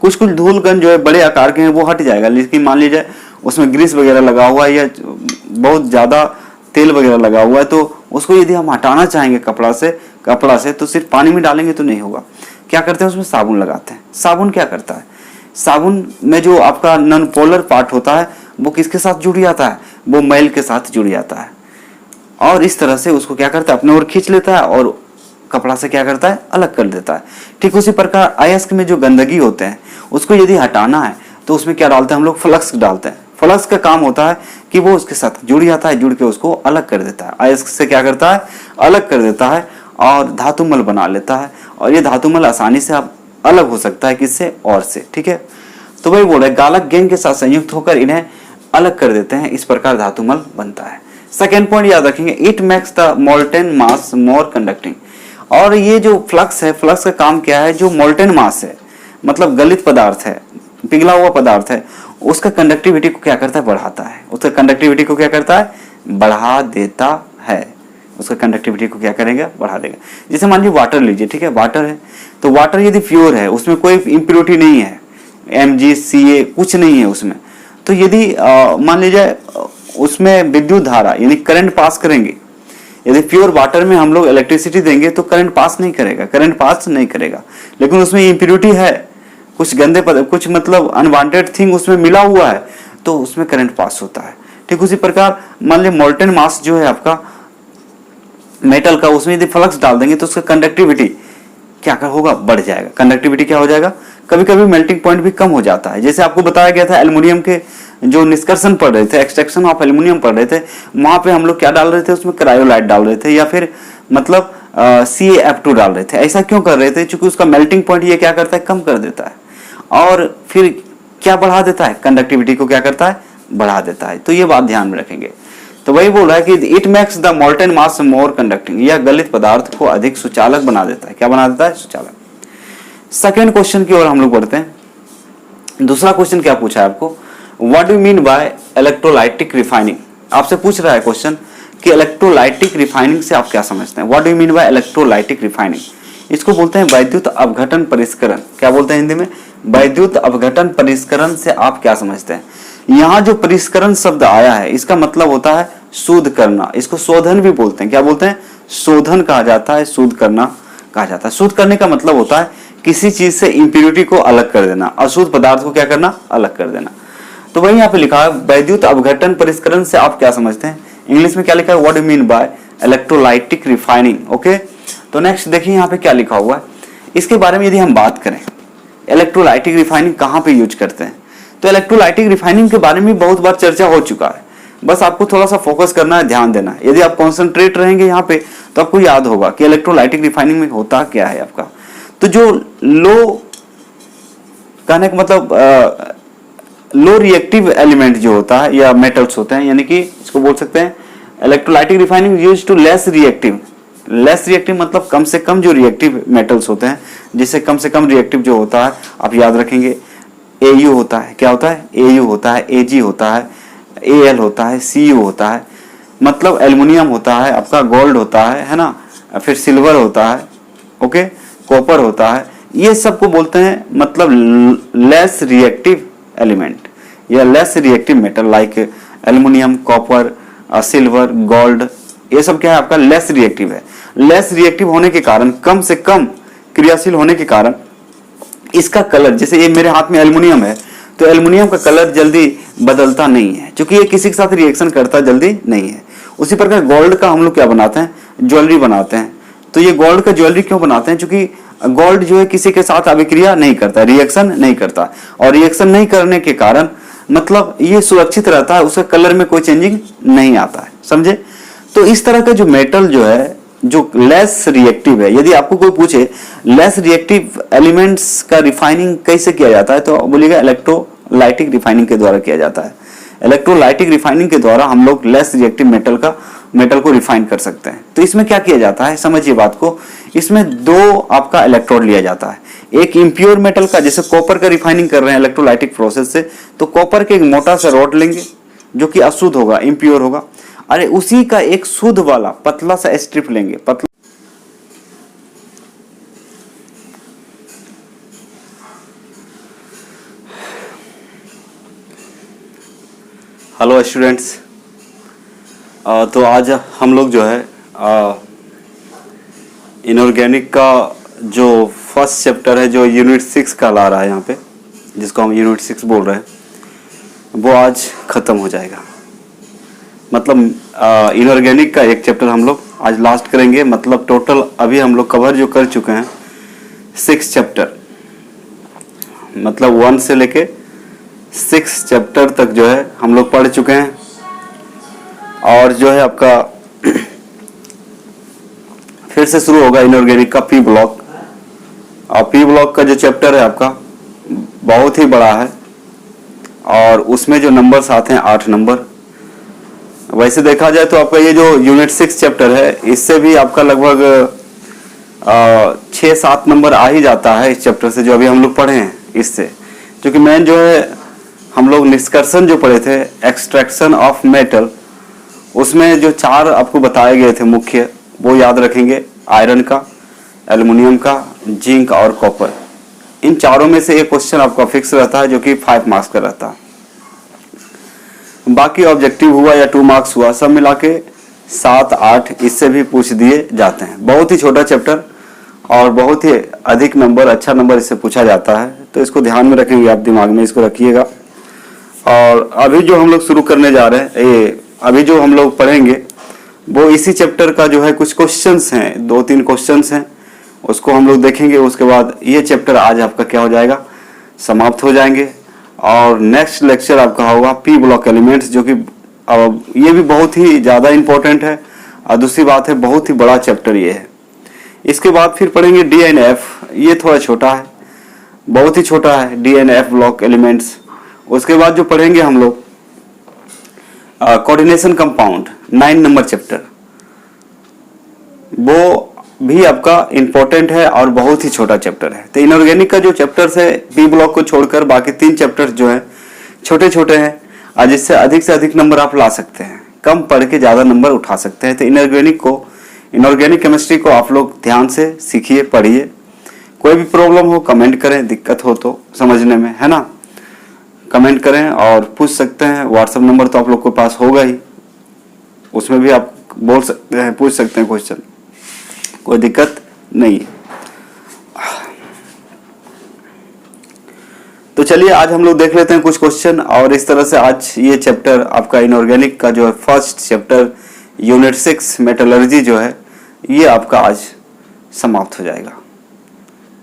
कुछ कुछ धूल कण जो है बड़े आकार के हैं वो हट जाएगा, लेकिन मान लीजिए उसमें ग्रीस वगैरह लगा हुआ है या बहुत ज़्यादा तेल वगैरह लगा हुआ है, तो उसको यदि हम हटाना चाहेंगे कपड़ा से तो सिर्फ पानी में डालेंगे तो नहीं होगा। क्या करते हैं? उसमें साबुन लगाते हैं। साबुन क्या करता है? साबुन में जो आपका नॉन पोलर पार्ट होता है वो किसके साथ जुड़ जाता है? वो मैल के साथ जुड़ जाता है, और इस तरह से उसको क्या करता है? अपने ओर खींच लेता है और कपड़ा से क्या करता है? अलग कर देता है। ठीक उसी प्रकार अयस्क में जो गंदगी होते हैं उसको यदि हटाना है तो उसमें क्या डालते हैं हम लोग? फ्लक्स डालते हैं। फ्लक्स का काम होता है कि वो उसके साथ जुड़ जाता है, जुड़ के उसको अलग कर देता है, अयस्क से क्या करता है? अलग कर देता है और धातुमल बना लेता है। और ये धातुमल आसानी से आप अलग हो सकता है किससे? और से, ठीक है। तो वही बोल रहे गालक गैंग के साथ संयुक्त होकर इन्हें अलग कर देते हैं, इस प्रकार धातुमल बनता है। सेकेंड पॉइंट याद रखेंगे, it makes the molten mass more conducting. और ये जो फ्लक्स है, फ्लक्स का काम क्या है? जो मोल्टेन मास है, मतलब गलित पदार्थ है, पिघला हुआ पदार्थ है, उसका कंडक्टिविटी को क्या करता है? बढ़ाता है। उसका कंडक्टिविटी को क्या करता है? बढ़ा देता है। उसका कंडक्टिविटी को क्या करेगा? बढ़ा देगा। जैसे मान लीजिए वाटर लीजिए, ठीक है, वाटर है, तो वाटर यदि प्योर है, उसमें कोई इम्प्योरिटी नहीं है, MgCa कुछ नहीं है उसमें, तो यदि मान लीजिए उसमें विद्युत धारा यानी करंट पास करेंगे, यदि प्योर वाटर में हम लोग इलेक्ट्रिसिटी देंगे तो करंट पास नहीं करेगा, लेकिन उसमें इम्प्योरिटी है, कुछ गंदे कुछ मतलब अनवांटेड थिंग उसमें मिला हुआ है, तो उसमें करंट पास होता है। ठीक उसी प्रकार मान लीजिए मोल्टेन मास जो है आपका मेटल का, उसमें यदि फ्लक्स डाल देंगे तो उसका कंडक्टिविटी क्या होगा? बढ़ जाएगा। कंडक्टिविटी क्या हो जाएगा? कभी कभी मेल्टिंग पॉइंट भी कम हो जाता है। जैसे आपको बताया गया था एल्युमिनियम के जो निष्कर्षण पढ़ रहे थे, एक्सट्रैक्शन ऑफ एल्युमिनियम पढ़ रहे थे, वहां पे हम लोग क्या डाल रहे थे? उसमें क्रायोलाइट डाल रहे थे, या फिर मतलब CaF2 डाल रहे थे। ऐसा क्यों कर रहे थे? क्योंकि उसका मेल्टिंग पॉइंट ये क्या करता है, कम कर देता है और फिर क्या बढ़ा देता है, कंडक्टिविटी को क्या करता है, बढ़ा देता है। तो ये बात ध्यान में रखेंगे। तो वही बोल रहा है कि it makes the molten mass more conducting, यह गलित पदार्थ को अधिक सुचालक बना देता है। क्या बना देता है? सुचालक। सेकेंड क्वेश्चन की ओर हम लोग बढ़ते हैं। दूसरा क्वेश्चन क्या पूछा है आपको, what do mean by electrolytic refining. आपसे पूछ रहा है क्वेश्चन कि इलेक्ट्रोलाइटिक रिफाइनिंग से आप क्या समझते हैं। What do mean by electrolytic refining, इसको बोलते हैं वैद्युत अपघटन परिष्करण। क्या बोलते हैं हिंदी में? वैद्युत अपघटन परिष्करण से आप क्या समझते हैं। यहाँ जो परिष्करण शब्द आया है इसका मतलब होता है शुद्ध करना। इसको शोधन भी बोलते हैं। क्या बोलते हैं? शोधन कहा जाता है, शुद्ध करना कहा जाता है। शुद्ध करने का मतलब होता है किसी चीज से इंप्योरिटी को अलग कर देना, अशुद्ध पदार्थ को क्या करना, अलग कर देना। तो वही यहाँ पे लिखा है वैद्युत अपघटन परिष्करण से आप क्या समझते हैं। इंग्लिश में क्या लिखा है, what do mean by electrolytic refining. Okay, तो नेक्स्ट देखिए यहाँ पे क्या लिखा हुआ है। इसके बारे में यदि हम बात करें, इलेक्ट्रोलाइटिक रिफाइनिंग कहाँ पे यूज करते हैं, तो इलेक्ट्रोलाइटिक रिफाइनिंग के बारे में बहुत बार चर्चा हो चुका है। बस आपको थोड़ा सा फोकस करना है, ध्यान देना है। यदि आप कॉन्सेंट्रेट रहेंगे यहाँ पे तो आपको याद होगा कि इलेक्ट्रोलाइटिक रिफाइनिंग में होता क्या है आपका। तो जो लो, कहने का मतलब लो रिएक्टिव एलिमेंट जो होता है या मेटल्स होते हैं, यानी कि इसको बोल सकते हैं electrolytic refining use to less reactive. Less reactive मतलब कम से कम जो रिएक्टिव मेटल्स होते हैं, जिससे कम से कम रिएक्टिव जो होता है आप याद रखेंगे AU होता है। क्या होता है? AU होता है, AG होता है, AL होता है, CU होता है, मतलब एल्युमिनियम होता है, आपका गोल्ड होता है ना, फिर सिल्वर होता है, ओके, कॉपर होता है। ये सबको बोलते हैं मतलब लेस रिएक्टिव एलिमेंट या less reactive metal like aluminium, copper, silver, gold. ये सब क्या है आपका? लेस रिएक्टिव है। लेस रिएक्टिव होने के कारण, कम से कम क्रियाशील होने के कारण इसका कलर, जैसे ये मेरे हाथ में एल्युमिनियम है तो एल्युमिनियम का कलर जल्दी बदलता नहीं है क्योंकि ये किसी के साथ रिएक्शन करता जल्दी नहीं है। उसी प्रकार गोल्ड का हम लोग क्या बनाते हैं? ज्वेलरी बनाते हैं। तो ये गोल्ड का ज्वेलरी क्यों बनाते हैं? क्योंकि गोल्ड जो है किसी के साथ अभिक्रिया नहीं करता, रिएक्शन नहीं करता, और रिएक्शन नहीं करने के कारण मतलब ये सुरक्षित रहता है, उसके कलर में कोई चेंजिंग नहीं आता है। समझे? तो इस तरह का जो मेटल जो है जो लेस रिएक्टिव है, यदि आपको कोई पूछे लेस रिएक्टिव एलिमेंट्स का रिफाइनिंग कैसे किया जाता है तो बोलिएगा इलेक्ट्रोलाइटिक रिफाइनिंग के द्वारा किया जाता है। इलेक्ट्रोलाइटिक रिफाइनिंग के द्वारा हम लोग लेस रिएक्टिव मेटल को रिफाइन कर सकते हैं। तो इसमें क्या किया जाता है, समझिए बात को। इसमें दो आपका इलेक्ट्रोड लिया जाता है, एक इम्प्योर मेटल का, जैसे कॉपर का रिफाइनिंग कर रहे हैं इलेक्ट्रोलाइटिक प्रोसेस से, तो कॉपर के एक मोटा सा रॉड लेंगे जो कि अशुद्ध होगा, इम्प्योर होगा। अरे उसी का एक शुद्ध वाला पतला सा स्ट्रिप लेंगे, पतला। हेलो स्टूडेंट्स, तो आज हम लोग जो है इनऑर्गेनिक का जो फर्स्ट चैप्टर है, जो यूनिट 6 का ला रहा है यहाँ पे, जिसको हम यूनिट 6 बोल रहे हैं, वो आज ख़त्म हो जाएगा। मतलब इनऑर्गेनिक का एक चैप्टर हम लोग आज लास्ट करेंगे। मतलब टोटल अभी हम लोग कवर जो कर चुके हैं 6 चैप्टर, मतलब 1 से लेके 6 चैप्टर तक जो है हम लोग पढ़ चुके हैं। और जो है आपका फिर से शुरू होगा इनऑर्गेनिक का पी ब्लॉक। और पी ब्लॉक का जो चैप्टर है आपका बहुत ही बड़ा है और उसमें जो नंबर्स आते हैं 8 नंबर। वैसे देखा जाए तो आपका ये जो यूनिट 6 चैप्टर है, इससे भी आपका लगभग 6-7 नंबर आ ही जाता है इस चैप्टर से, जो अभी हम लोग पढ़े हैं इससे। क्योंकि मेन जो है हम लोग निष्कर्षण जो पढ़े थे, एक्सट्रैक्शन ऑफ मेटल, उसमें जो 4 आपको बताए गए थे मुख्य, वो याद रखेंगे। आयरन का, एल्युमिनियम का, जिंक और कॉपर। इन चारों में से एक क्वेश्चन आपका फिक्स रहता है जो कि 5 मार्क्स का रहता है। बाकी ऑब्जेक्टिव हुआ या 2 मार्क्स हुआ, सब मिला के 7-8 इससे भी पूछ दिए जाते हैं। बहुत ही छोटा चैप्टर और बहुत ही अधिक नंबर, अच्छा नंबर इससे पूछा जाता है। तो इसको ध्यान में रखेंगे, आप दिमाग में इसको रखिएगा। और अभी जो हम लोग शुरू करने जा रहे हैं, ये अभी जो हम लोग पढ़ेंगे वो इसी चैप्टर का जो है कुछ क्वेश्चंस हैं, 2-3 क्वेश्चंस हैं, उसको हम लोग देखेंगे। उसके बाद ये चैप्टर आज आपका क्या हो जाएगा, समाप्त हो जाएंगे। और नेक्स्ट लेक्चर आपका होगा पी ब्लॉक एलिमेंट्स, जो कि ये भी बहुत ही ज़्यादा इम्पोर्टेंट है। और दूसरी बात है बहुत ही बड़ा चैप्टर ये है। इसके बाद फिर पढ़ेंगे डी एंड एफ, ये थोड़ा छोटा है, बहुत ही छोटा है, D and F block elements. उसके बाद जो पढ़ेंगे हम लोग कोऑर्डिनेशन कंपाउंड 9 नंबर चैप्टर, वो भी आपका इंपॉर्टेंट है और बहुत ही छोटा चैप्टर है। तो इनऑर्गेनिक का जो चैप्टर्स है पी ब्लॉक को छोड़कर बाकी 3 चैप्टर्स जो है छोटे छोटे हैं और जिससे अधिक नंबर आप ला सकते हैं, कम पढ़ के ज़्यादा नंबर उठा सकते हैं। तो इनऑर्गेनिक केमिस्ट्री को आप लोग ध्यान से सीखिए, पढ़िए। कोई भी प्रॉब्लम हो कमेंट करें, दिक्कत हो तो समझने में, है ना, कमेंट करें और पूछ सकते हैं। व्हाट्सएप नंबर तो आप लोग के पास होगा ही, उसमें भी आप बोल सकते हैं, पूछ सकते हैं क्वेश्चन, कोई दिक्कत नहीं। तो चलिए आज हम लोग देख लेते हैं कुछ क्वेश्चन, और इस तरह से आज ये चैप्टर आपका इनऑर्गेनिक का जो है फर्स्ट चैप्टर यूनिट 6 मेटलर्जी जो है ये आपका आज समाप्त हो जाएगा।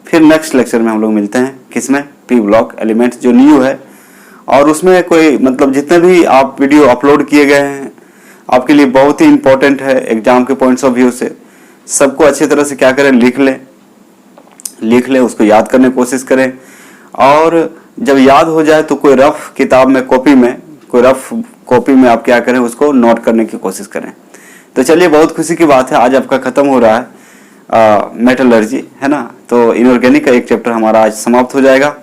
फिर नेक्स्ट लेक्चर में हम लोग मिलते हैं, किसमें, पी ब्लॉक एलिमेंट्स जो न्यू है, और उसमें कोई मतलब जितने भी आप वीडियो अपलोड किए गए हैं आपके लिए बहुत ही इंपॉर्टेंट है एग्जाम के पॉइंट्स ऑफ व्यू से। सबको अच्छी तरह से क्या करें, लिख लें, उसको याद करने की कोशिश करें, और जब याद हो जाए तो कोई रफ किताब में कोई रफ कॉपी में आप क्या करें, उसको नोट करने की कोशिश करें। तो चलिए बहुत खुशी की बात है, आज आपका खत्म हो रहा है मेटलर्जी, है ना। तो इनऑर्गेनिक का एक चैप्टर हमारा आज समाप्त हो जाएगा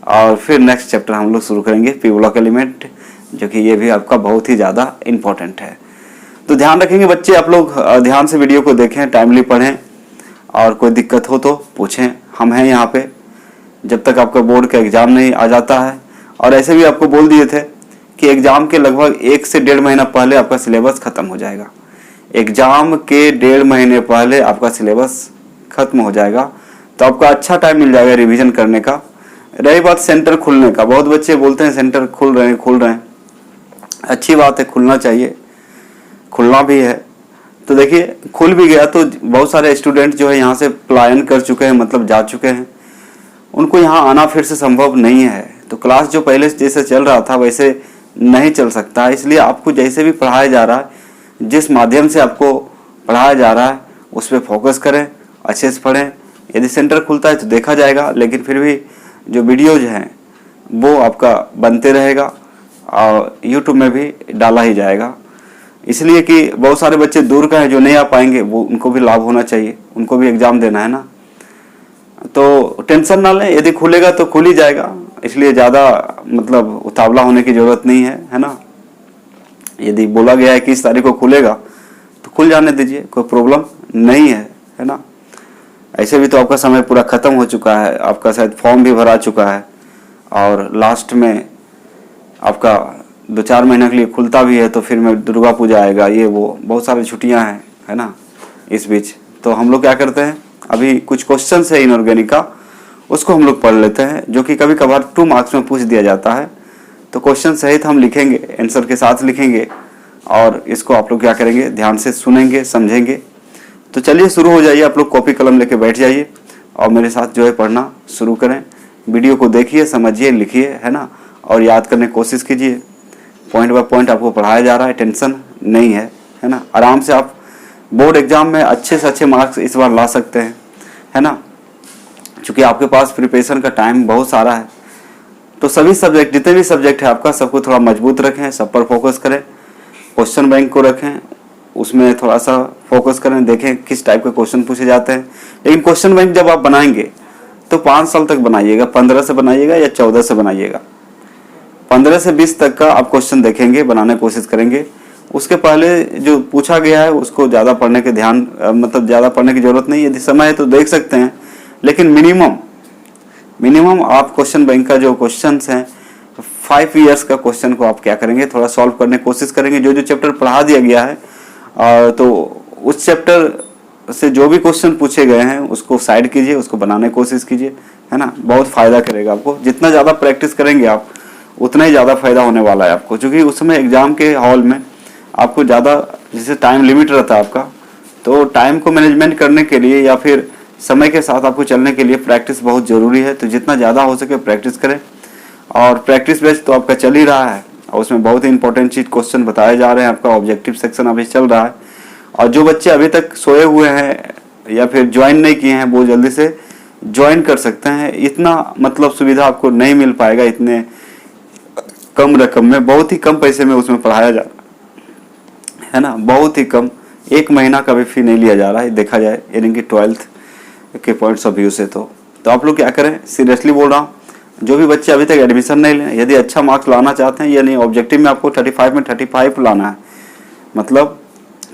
और फिर नेक्स्ट चैप्टर हम लोग शुरू करेंगे पी ब्लॉक एलिमेंट, जो कि ये भी आपका बहुत ही ज़्यादा इंपॉर्टेंट है। तो ध्यान रखेंगे बच्चे, आप लोग ध्यान से वीडियो को देखें, टाइमली पढ़ें, और कोई दिक्कत हो तो पूछें, हम हैं यहाँ पे जब तक आपका बोर्ड का एग्ज़ाम नहीं आ जाता है। और ऐसे भी आपको बोल दिए थे कि एग्ज़ाम के लगभग 1 से 1.5 महीना पहले आपका सिलेबस ख़त्म हो जाएगा। एग्ज़ाम के 1.5 महीने पहले आपका सिलेबस ख़त्म हो जाएगा, तो आपका अच्छा टाइम मिल जाएगा रिवीजन करने का। रही बात सेंटर खुलने का, बहुत बच्चे बोलते हैं सेंटर खुल रहे हैं, अच्छी बात है, खुलना चाहिए, खुलना भी है। तो देखिए खुल भी गया तो बहुत सारे स्टूडेंट जो है यहाँ से पलायन कर चुके हैं, मतलब जा चुके हैं, उनको यहाँ आना फिर से संभव नहीं है। तो क्लास जो पहले जैसे चल रहा था वैसे नहीं चल सकता, इसलिए आपको जैसे भी पढ़ाया जा रहा है, जिस माध्यम से आपको पढ़ाया जा रहा है उस पर फोकस करें, अच्छे से पढ़ें। यदि सेंटर खुलता है तो देखा जाएगा, लेकिन फिर भी जो वीडियोज हैं वो आपका बनते रहेगा और यूट्यूब में भी डाला ही जाएगा, इसलिए कि बहुत सारे बच्चे दूर का हैं जो नहीं आ पाएंगे, वो उनको भी लाभ होना चाहिए, उनको भी एग्ज़ाम देना है ना। तो टेंशन ना लें, यदि खुलेगा तो खुल ही जाएगा, इसलिए ज़्यादा मतलब उतावला होने की ज़रूरत नहीं है ना। यदि बोला गया है कि इस तारीख को खुलेगा तो खुल जाने दीजिए, कोई प्रॉब्लम नहीं है ना। ऐसे भी तो आपका समय पूरा ख़त्म हो चुका है, आपका शायद फॉर्म भी भरा चुका है, और लास्ट में आपका 2-4 महीने के लिए खुलता भी है, तो फिर में दुर्गा पूजा आएगा, ये वो बहुत सारी छुट्टियां हैं, है ना, इस बीच। तो हम लोग क्या करते हैं, अभी कुछ क्वेश्चन है इनऑर्गेनिक का, उसको हम लोग पढ़ लेते हैं, जो कि कभी कभार 2 मार्क्स में पूछ दिया जाता है। तो क्वेश्चन सहित हम लिखेंगे, आंसर के साथ लिखेंगे, और इसको आप लोग क्या करेंगे, ध्यान से सुनेंगे, समझेंगे। तो चलिए शुरू हो जाइए, आप लोग कॉपी कलम लेके बैठ जाइए और मेरे साथ जो है पढ़ना शुरू करें। वीडियो को देखिए, समझिए, लिखिए, है ना, और याद करने की कोशिश कीजिए। पॉइंट बाय पॉइंट आपको पढ़ाया जा रहा है, टेंशन नहीं है ना। आराम से आप बोर्ड एग्जाम में अच्छे से अच्छे मार्क्स इस बार ला सकते हैं, है ना, क्योंकि आपके पास प्रिपरेशन का टाइम बहुत सारा है। तो सभी सब्जेक्ट, जितने भी सब्जेक्ट है आपका, सबको थोड़ा मजबूत रखें, सब पर फोकस करें। क्वेश्चन बैंक को रखें, उसमें थोड़ा सा फोकस करें, देखें किस टाइप के क्वेश्चन पूछे जाते हैं। लेकिन क्वेश्चन बैंक जब आप बनाएंगे तो 5 साल तक बनाइएगा, 15 से बनाइएगा या 14 से बनाइएगा। 15 से 20 तक का आप क्वेश्चन देखेंगे, बनाने की कोशिश करेंगे। उसके पहले जो पूछा गया है उसको ज़्यादा पढ़ने के ज़्यादा पढ़ने की जरूरत नहीं है। यदि समय है तो देख सकते हैं, लेकिन मिनिमम आप क्वेश्चन बैंक का जो क्वेश्चंस हैं 5 इयर्स का क्वेश्चन को आप क्या करेंगे, थोड़ा सॉल्व करने की कोशिश करेंगे। जो चैप्टर पढ़ा दिया गया है तो उस चैप्टर से जो भी क्वेश्चन पूछे गए हैं उसको साइड कीजिए, उसको बनाने की कोशिश कीजिए, है ना। बहुत फ़ायदा करेगा आपको, जितना ज़्यादा प्रैक्टिस करेंगे आप उतना ही ज़्यादा फायदा होने वाला है आपको। क्योंकि उस समय एग्जाम के हॉल में आपको ज़्यादा, जैसे टाइम लिमिट रहता है आपका, तो टाइम को मैनेजमेंट करने के लिए या फिर समय के साथ आपको चलने के लिए प्रैक्टिस बहुत ज़रूरी है। तो जितना ज़्यादा हो सके प्रैक्टिस करें, और प्रैक्टिस बेस तो आपका चल ही रहा है, और उसमें बहुत ही इंपॉर्टेंट चीज़ क्वेश्चन बताए जा रहे हैं। आपका ऑब्जेक्टिव सेक्शन अभी चल रहा है, और जो बच्चे अभी तक सोए हुए हैं या फिर ज्वाइन नहीं किए हैं वो जल्दी से ज्वाइन कर सकते हैं। इतना मतलब सुविधा आपको नहीं मिल पाएगा इतने कम रकम में, बहुत ही कम पैसे में उसमें पढ़ाया जा रहा है ना, बहुत ही कम, 1 महीना का भी फी नहीं लिया जा रहा है देखा जाए, यानी कि 12th के पॉइंट्स ऑफ व्यू से। तो आप लोग क्या करें, सीरियसली बोल रहा हूँ, जो भी बच्चे अभी तक एडमिशन नहीं लें, यदि अच्छा मार्क्स लाना चाहते हैं, यानी ऑब्जेक्टिव में आपको 35 में 35 लाना है, मतलब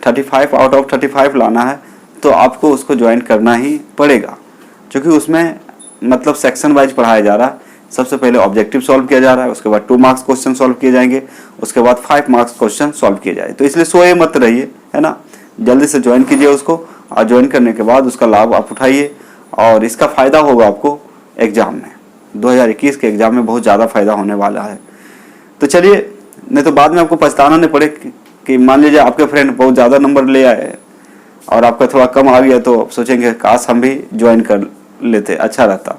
35 आउट ऑफ 35 लाना है, तो आपको उसको ज्वाइन करना ही पड़ेगा, क्योंकि उसमें मतलब सेक्शन वाइज पढ़ाया जा रहा है। सबसे पहले ऑब्जेक्टिव सॉल्व किया जा रहा है, उसके बाद 2 मार्क्स क्वेश्चन सॉल्व किए जाएंगे, उसके बाद 5 मार्क्स क्वेश्चन सॉल्व किए जाए। तो इसलिए सोए मत रहिए, है ना, जल्दी से ज्वाइन कीजिए उसको, और ज्वाइन करने के बाद उसका लाभ आप उठाइए, और इसका फ़ायदा होगा आपको एग्ज़ाम में, 2021 के एग्ज़ाम में बहुत ज़्यादा फायदा होने वाला है। तो चलिए, नहीं तो बाद में आपको पछताना नहीं पड़े कि मान लीजिए आपके फ्रेंड बहुत ज़्यादा नंबर ले आए और आपका थोड़ा कम आ गया, तो सोचेंगे काश हम भी ज्वाइन कर लेते, अच्छा रहता।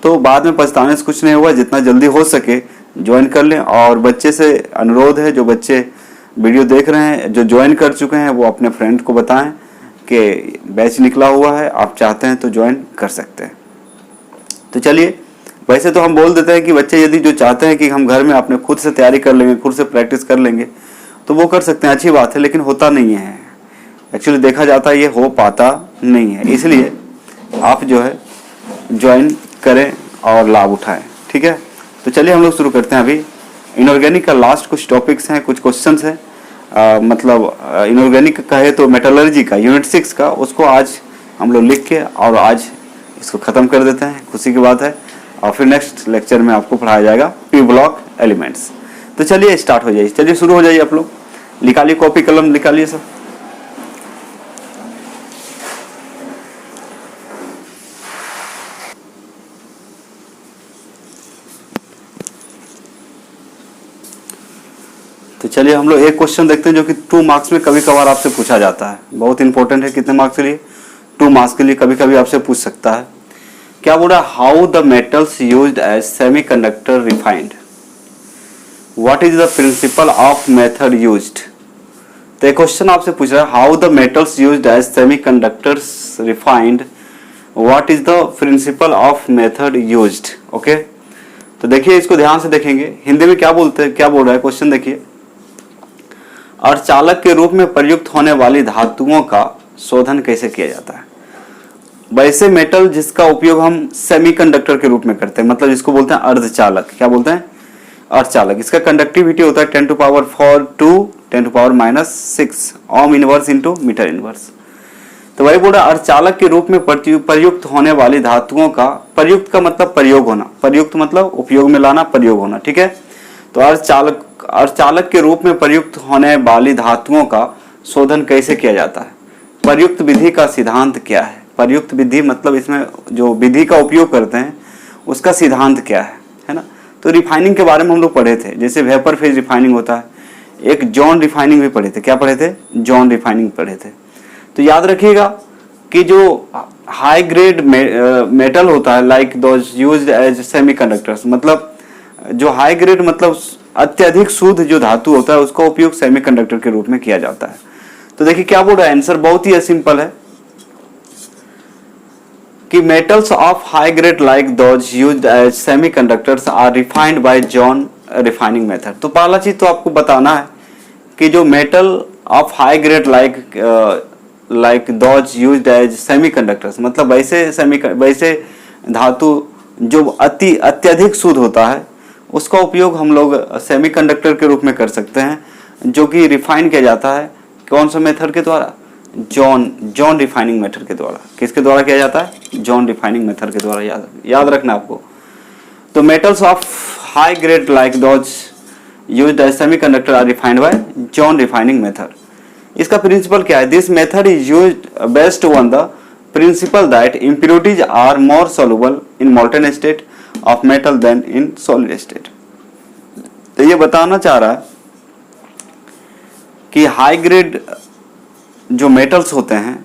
तो बाद में पछताने से कुछ नहीं हुआ, जितना जल्दी हो सके ज्वाइन कर लें। और बच्चे से अनुरोध है, जो बच्चे वीडियो देख रहे हैं, जो ज्वाइन कर चुके हैं, वो अपने फ्रेंड को बताएं कि बैच निकला हुआ है, आप चाहते हैं तो ज्वाइन कर सकते हैं। तो चलिए, वैसे तो हम बोल देते हैं कि बच्चे यदि जो चाहते हैं कि हम घर में अपने खुद से तैयारी कर लेंगे, खुद से प्रैक्टिस कर लेंगे, तो वो कर सकते हैं, अच्छी बात है, लेकिन होता नहीं है। एक्चुअली देखा जाता है ये हो पाता नहीं है, इसलिए आप जो है ज्वाइन करें और लाभ उठाएं, ठीक है। तो चलिए हम लोग शुरू करते हैं। अभी इनऑर्गेनिक का लास्ट कुछ टॉपिक्स हैं, कुछ क्वेश्चंस हैं, मतलब इनऑर्गेनिक कहे तो मेटलर्जी का यूनिट 6 का, उसको आज हम लोग लिख के और आज इसको ख़त्म कर देते हैं, खुशी की बात है। और फिर नेक्स्ट लेक्चर में आपको पढ़ाया जाएगा पी ब्लॉक एलिमेंट्स। तो चलिए स्टार्ट हो जाइए, चलिए शुरू हो जाइए, आप लोग निकालिए कॉपी कलम, निकालिए सब। तो चलिए हम लोग एक क्वेश्चन देखते हैं जो कि 2 मार्क्स में कभी कभार आपसे पूछा जाता है, बहुत इंपॉर्टेंट है। कितने मार्क्स के लिए? 2 मार्क्स के लिए कभी कभी आपसे पूछ सकता है। क्या बोल रहा है? How the metals used as semiconductor refined, what is the principle of method used. तो एक क्वेश्चन आपसे पूछ रहा है, how the metals used as semiconductors refined, what is the principle of method used. Okay, तो देखिए इसको ध्यान से देखेंगे, हिंदी में क्या बोलते हैं, क्या बोल रहा है क्वेश्चन देखिए। अर्धचालक के रूप में प्रयुक्त होने वाली धातुओं का शोधन कैसे किया जाता है। वैसे मेटल जिसका उपयोग हम सेमीकंडक्टर के रूप में करते हैं, मतलब जिसको बोलते हैं अर्धचालक, क्या बोलते हैं? अर्धचालक। इसका कंडक्टिविटी होता है 10⁴ to 10⁻⁻6 ohm inverse into meter inverse. तो वही बोल रहा है अर्धचालक के रूप में प्रयुक्त होने वाली धातुओं का, प्रयुक्त का मतलब प्रयोग होना, प्रयुक्त मतलब उपयोग में लाना, प्रयोग होना, ठीक है। तो अर्धचालक के रूप में प्रयुक्त होने वाली धातुओं का शोधन कैसे किया जाता है। प्रयुक्त विधि का सिद्धांत क्या है। प्रयुक्त विधि मतलब इसमें जो विधि का उपयोग करते हैं उसका सिद्धांत क्या है ना। तो रिफाइनिंग के बारे में हम लोग पढ़े थे, जैसे वेपर फेज रिफाइनिंग होता है, एक जॉन रिफाइनिंग भी पढ़े थे। क्या पढ़े थे? जॉन रिफाइनिंग पढ़े थे। तो याद रखिएगा कि जो हाई ग्रेड मेटल होता है, like those used as semiconductors, मतलब जो हाई ग्रेड मतलब अत्यधिक शुद्ध जो धातु होता है उसका उपयोग सेमीकंडक्टर के रूप में किया जाता है। तो देखिए क्या बोल रहा है, आंसर बहुत ही सिंपल है कि metals of high grade like those used as semiconductors are refined by zone refining method. तो पहला चीज तो आपको बताना है कि जो metal of high grade like those used as semiconductors, मतलब वैसे धातु जो अत्यधिक शुद्ध होता है उसका उपयोग हम लोग सेमीकंडक्टर के रूप में कर सकते हैं, जो कि रिफाइन किया जाता है कौन सा मेथड के द्वारा? जॉन रिफाइनिंग मेथड के द्वारा। किसके द्वारा किया जाता है? जॉन रिफाइनिंग मेथड के द्वारा। याद रखना आपको। तो metals of high grade like those used as semiconductor are refined by zone refining method. इसका प्रिंसिपल क्या है? This method is used based on the principle that impurities are more soluble in molten state of metal than in solid state. तो ये बताना चाह रहा है कि हाई ग्रेड जो मेटल्स होते हैं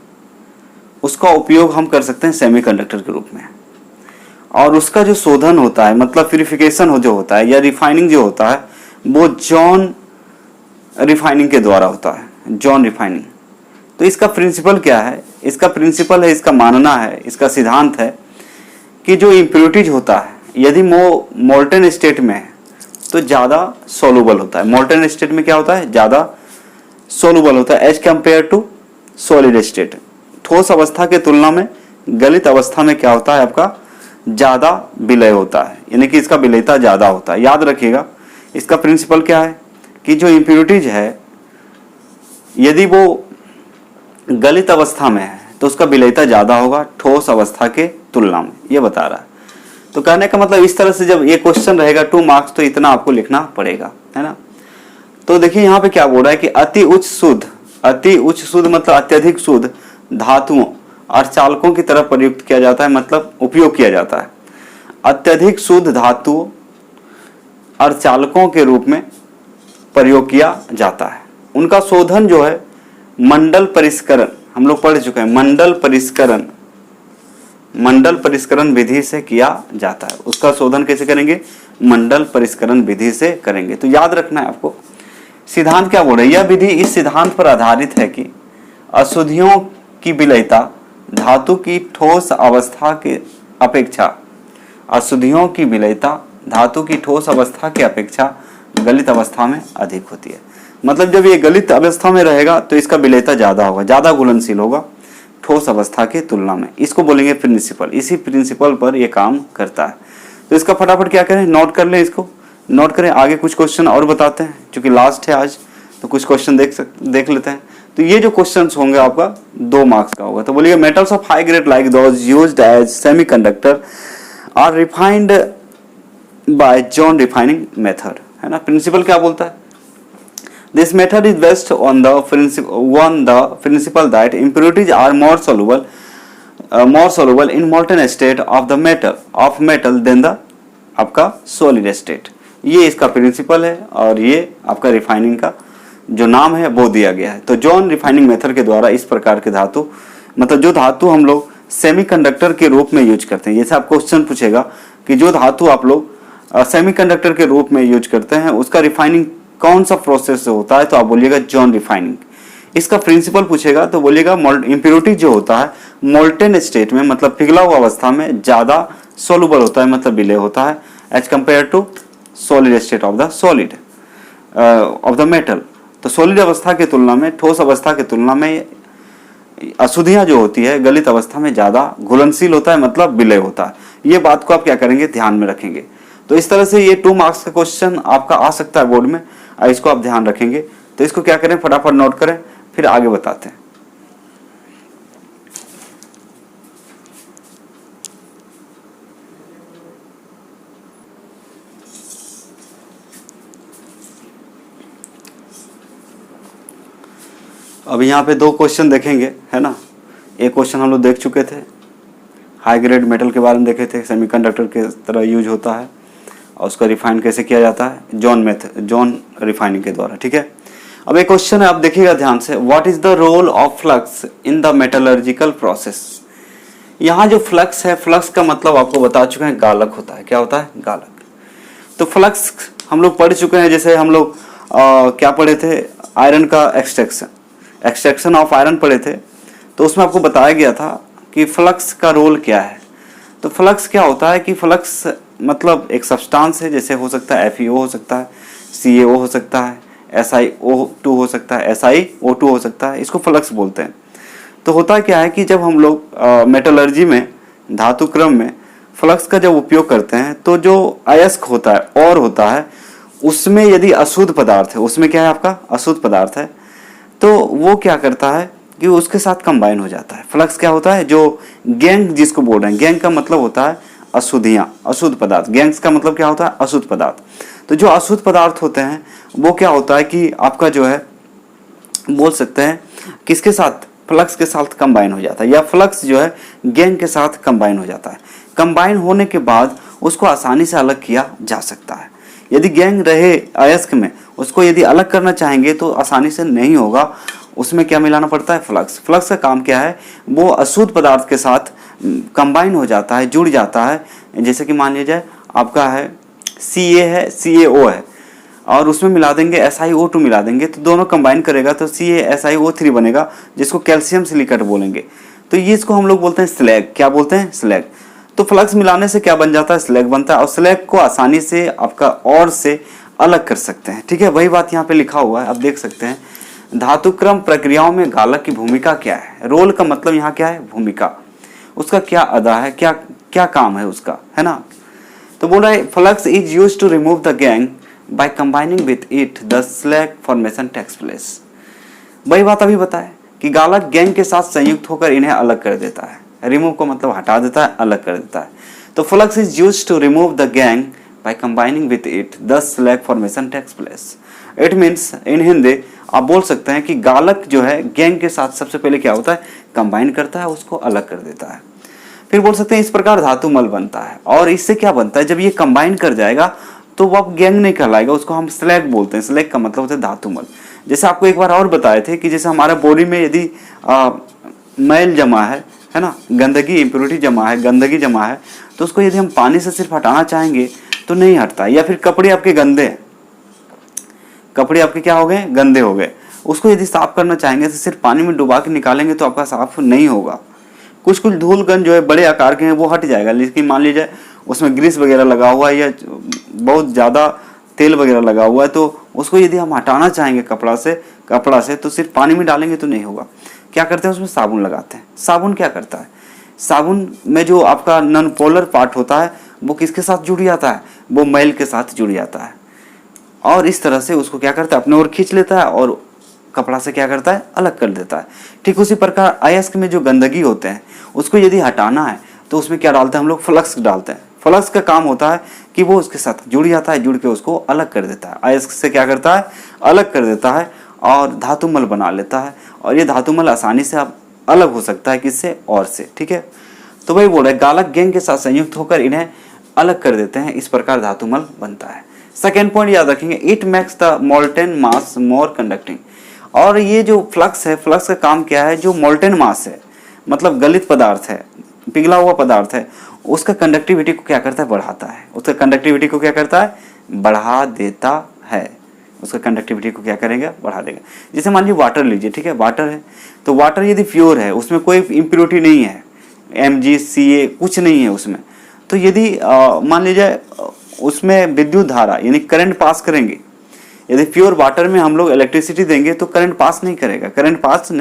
उसका उपयोग हम कर सकते हैं सेमीकंडक्टर के रूप में, और उसका जो शोधन होता है मतलब प्यूरिफिकेशन जो होता है या रिफाइनिंग जो होता है वो जॉन रिफाइनिंग के द्वारा होता है, जॉन रिफाइनिंग। तो इसका प्रिंसिपल क्या है इसका प्रिंसिपल है, इसका मानना है, इसका सिद्धांत है कि जो इम्प्योरिटीज होता है यदि मोल्टेन स्टेट में है तो ज़्यादा सोलूबल होता है। मोल्टेन स्टेट में क्या होता है? ज़्यादा सोलूबल होता है as compare to solid state. ठोस अवस्था के तुलना में गलित अवस्था में क्या होता है आपका? ज़्यादा विलय होता है, यानी कि इसका विलयता ज़्यादा होता है। याद रखिएगा इसका प्रिंसिपल क्या है कि जो इम्प्योरिटीज है यदि वो गलित अवस्था में है तो उसका विलयता ज़्यादा होगा ठोस अवस्था के तुलना में, ये बता रहा है। तो कहने का मतलब इस तरह से जब ये क्वेश्चन रहेगा 2 मार्क्स तो इतना आपको लिखना पड़ेगा, है ना। तो देखिए यहाँ पे क्या बोल रहा है कि अति उच्च शुद्ध मतलब अत्यधिक शुद्ध धातुओं और चालकों की तरफ प्रयुक्त किया जाता है, मतलब उपयोग किया जाता है। अत्यधिक शुद्ध धातुओं और चालकों के रूप में प्रयोग किया जाता है। उनका शोधन जो है मंडल परिष्करण, हम लोग पढ़ चुके हैं, मंडल परिष्करण विधि से किया जाता है। उसका शोधन कैसे करेंगे? मंडल परिष्करण विधि से करेंगे। तो याद रखना है आपको सिद्धांत क्या बोल रहा है। यह विधि इस सिद्धांत पर आधारित है कि अशुद्धियों की विलयता धातु की ठोस अवस्था के अपेक्षा गलित अवस्था में अधिक होती है। मतलब जब ये गलित अवस्था में रहेगा तो इसका विलयता ज़्यादा होगा, ज़्यादा घुलनशील होगा ठोस अवस्था के तुलना में। इसको बोलेंगे प्रिंसिपल। इसी प्रिंसिपल पर ये काम करता है। तो इसका फटाफट क्या करें, नोट कर लें, इसको नोट करें। आगे कुछ क्वेश्चन और बताते हैं, क्योंकि लास्ट है आज तो कुछ क्वेश्चन देख लेते हैं। तो ये जो क्वेश्चन होंगे आपका 2 मार्क्स का होगा। तो बोलिए metals of high grade like those used as semiconductor are refined by zone refining method, है ना। प्रिंसिपल क्या बोलता है? This method is based on the principle that impurities are more soluble in molten state of metal than the आपका solid state। ये इसका प्रिंसिपल है और ये आपका रिफाइनिंग का जो नाम है वो दिया गया है। तो जॉन रिफाइनिंग मेथड के द्वारा इस प्रकार के धातु, मतलब जो धातु हम लोग सेमीकंडक्टर के रूप में यूज करते हैं, जैसे आप क्वेश्चन पूछेगा कि जो धातु आप लोग सेमीकंडक्टर के रूप में यूज करते हैं उसका रिफाइनिंग कौन सा प्रोसेस होता है, तो आप बोलिएगा जॉन रिफाइनिंग। इसका प्रिंसिपल पूछेगा तो बोलिएगा इम्प्योरिटी जो होता है मोल्टेन स्टेट में, मतलब पिघला हुआ अवस्था में ज़्यादा सोलूबल होता है, मतलब विलय होता है as compare to solid state of the metal. तो सॉलिड अवस्था की तुलना में, ठोस अवस्था की तुलना में अशुद्धियाँ जो होती है गलित अवस्था में ज़्यादा घुलनशील होता है, मतलब विलय होता है। ये बात को आप क्या करेंगे, ध्यान में रखेंगे। तो इस तरह से ये 2 मार्क्स का क्वेश्चन आपका आ सकता है बोर्ड में, इसको आप ध्यान रखेंगे। तो इसको क्या करें, फटाफट नोट करें, फिर आगे बताते हैं। अब यहाँ पे 2 क्वेश्चन देखेंगे, है ना। एक क्वेश्चन हम लोग देख चुके थे, हाई ग्रेड मेटल के बारे में देखे थे, सेमीकंडक्टर के तरह यूज होता है और उसका रिफाइन कैसे किया जाता है, जॉन रिफाइनिंग के द्वारा, ठीक है। अब एक क्वेश्चन है, आप देखिएगा ध्यान से। What is the role of flux in the metallurgical process. यहाँ जो फ्लक्स है, फ्लक्स का मतलब आपको बता चुके हैं गालक होता है। क्या होता है, गालक। तो फ्लक्स हम लोग पढ़ चुके हैं, जैसे हम लोग क्या पढ़े थे, आयरन का एक्सट्रैक्शन ऑफ आयरन पढ़े थे। तो उसमें आपको बताया गया था कि फ्लक्स का रोल क्या है। तो फ्लक्स क्या होता है कि फ्लक्स मतलब एक सब्सटेंस है, जैसे हो सकता है FeO हो सकता है, CaO हो सकता है, SiO2 हो सकता है, SiO2 हो सकता है, इसको फ्लक्स बोलते हैं। तो होता क्या है कि जब हम लोग मेटलर्जी में, धातु क्रम में फ्लक्स का जब उपयोग करते हैं तो जो अयस्क होता है और होता है उसमें यदि अशुद्ध पदार्थ है, उसमें क्या है आपका अशुद्ध पदार्थ है, तो वो क्या करता है कि उसके साथ कंबाइन हो जाता है। फ्लक्स क्या होता है, जो गैंग जिसको बोल रहे हैं, गैंग का मतलब होता है अशुद्धियाँ, अशुद्ध पदार्थ। गैंग्स का मतलब क्या होता है, अशुद्ध पदार्थ। तो जो अशुद्ध पदार्थ होते हैं वो क्या होता है कि आपका जो है बोल सकते हैं किसके साथ, फ्लक्स के साथ कंबाइन हो जाता है, या फ्लक्स जो है गैंग के साथ कंबाइन हो जाता है। कंबाइन होने के बाद उसको आसानी से अलग किया जा सकता है। यदि गैंग रहे अयस्क में, उसको यदि अलग करना चाहेंगे तो आसानी से नहीं होगा, उसमें क्या मिलाना पड़ता है, फ्लक्स। फ्लक्स का काम क्या है, वो अशुद्ध पदार्थ के साथ कंबाइन हो जाता है, जुड़ जाता है। जैसे कि मान लीजिए आपका है Ca है, CaO है, और उसमें मिला देंगे SiO2 मिला देंगे, तो दोनों कंबाइन करेगा तो CaSiO3 बनेगा, जिसको कैल्शियम सिलिकेट बोलेंगे। तो ये इसको हम लोग बोलते हैं स्लैग। क्या बोलते हैं? स्लैग। तो फ्लक्स मिलाने से क्या बन जाता है? स्लैग बनता है, और स्लैग को आसानी से आपका और से अलग कर सकते हैं। ठीक है, वही बात यहाँ पे लिखा हुआ है, आप देख सकते हैं। धातुक्रम प्रक्रियाओं में गालक की भूमिका क्या है? रोल का मतलब यहाँ क्या है? भूमिका। उसका क्या अदा है, क्या क्या काम है उसका, है ना। तो बोल रहा है flux is used to remove the gangue by combining with it the slag formation takes place. वही बात अभी बताए कि गालक गैंग के साथ संयुक्त होकर इन्हें अलग कर देता है। रिमूव को मतलब हटा देता है, अलग कर देता है। तो flux is used to remove the gangue by combining with it the slag formation takes place. It means in Hindi आप बोल सकते हैं कि गालक जो है गैंग के साथ सबसे पहले क्या होता है? कंबाइन करता है, उसको अलग कर देता है। फिर बोल सकते हैं इस प्रकार धातु मल बनता है। और इससे क्या बनता है? जब ये कंबाइन कर जाएगा तो वो अब गैंग नहीं कहलाएगा, उसको हम स्लैग बोलते हैं। स्लैग का मतलब होता है धातु मल। जैसे आपको एक बार और बताए थे कि जैसे हमारे बॉडी में यदि मैल जमा है ना, गंदगी इम्प्योरिटी जमा है, गंदगी जमा है, तो उसको यदि हम पानी से सिर्फ हटाना चाहेंगे तो नहीं हटता। या फिर कपड़े आपके गंदे हैं, कपड़े आपके क्या हो गए? गंदे हो गए, उसको यदि साफ करना चाहेंगे तो सिर्फ पानी में डुबा के निकालेंगे तो आपका साफ नहीं होगा। कुछ कुछ धूल कण जो है बड़े आकार के हैं वो हट जाएगा, लेकिन मान लीजिए उसमें ग्रीस वगैरह लगा हुआ है या बहुत ज़्यादा तेल वगैरह लगा हुआ है, तो उसको यदि हम हटाना चाहेंगे कपड़ा से तो सिर्फ पानी में डालेंगे तो नहीं होगा। क्या करते हैं? उसमें साबुन लगाते हैं। साबुन क्या करता है? साबुन में जो आपका नॉन पोलर पार्ट होता है वो किसके साथ जुड़ जाता है? वो मैल के साथ जुड़ जाता है, और इस तरह से उसको क्या करता है? अपने ओर खींच लेता है और कपड़ा से क्या करता है? अलग कर देता है। ठीक उसी प्रकार अयस्क में जो गंदगी होते हैं उसको यदि हटाना है तो उसमें क्या डालते हैं हम लोग? फ्लक्स डालते हैं। फ्लक्स का काम होता है कि वो उसके साथ जुड़ जाता है, जुड़ के उसको अलग कर देता है। अयस्क से क्या करता है? अलग कर देता है और धातुमल बना लेता है। और ये धातुमल आसानी से आप अलग हो सकता है किससे? और से। ठीक है, तो वही बोल रहे गालक गैंग के साथ संयुक्त होकर इन्हें अलग कर देते हैं, इस प्रकार धातुमल बनता है। सेकेंड पॉइंट याद रखेंगे, it makes the molten mass more conducting. और ये जो फ्लक्स है, फ्लक्स का काम क्या है? जो मोल्टेन मास है मतलब गलित पदार्थ है, पिघला हुआ पदार्थ है, उसका कंडक्टिविटी को क्या करता है? बढ़ाता है। उसका कंडक्टिविटी को क्या करता है? बढ़ा देता है। उसका कंडक्टिविटी को क्या करेगा? बढ़ा देगा। जैसे मान लीजिए वाटर लीजिए, ठीक है, वाटर है, तो वाटर यदि प्योर है, उसमें कोई इम्प्योरिटी नहीं है, MgCa कुछ नहीं है उसमें, तो यदि मान लीजिए उसमें विद्युत धारा यानी करंट पास करेंगे, यदि प्योर वाटर में हम लोग इलेक्ट्रिसिटी देंगे तो करंट पास नहीं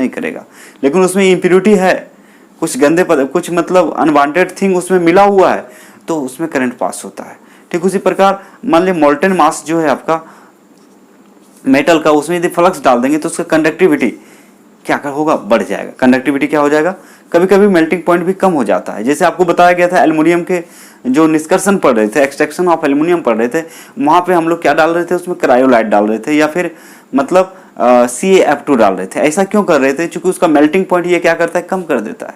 करेगा, लेकिन उसमें इम्प्योरिटी है, कुछ गंदे कुछ मतलब अनवांटेड थिंग उसमें मिला हुआ है, तो उसमें करंट पास होता है। ठीक उसी प्रकार मान लीजिए मोल्टेन मास जो है आपका मेटल का, उसमें यदि फ्लक्स डाल देंगे तो उसका कंडक्टिविटी क्या होगा? बढ़ जाएगा। कंडक्टिविटी क्या हो जाएगा? कभी कभी मेल्टिंग पॉइंट भी कम हो जाता है। जैसे आपको बताया गया था एल्युमिनियम के जो निष्कर्षण पढ़ रहे थे, एक्सट्रैक्शन ऑफ एल्युमिनियम पढ़ रहे थे, वहाँ पे हम लोग क्या डाल रहे थे? उसमें क्रायोलाइट डाल रहे थे या फिर मतलब CaF2 डाल रहे थे। ऐसा क्यों कर रहे थे? क्योंकि उसका मेल्टिंग पॉइंट ये क्या करता है? कम कर देता है,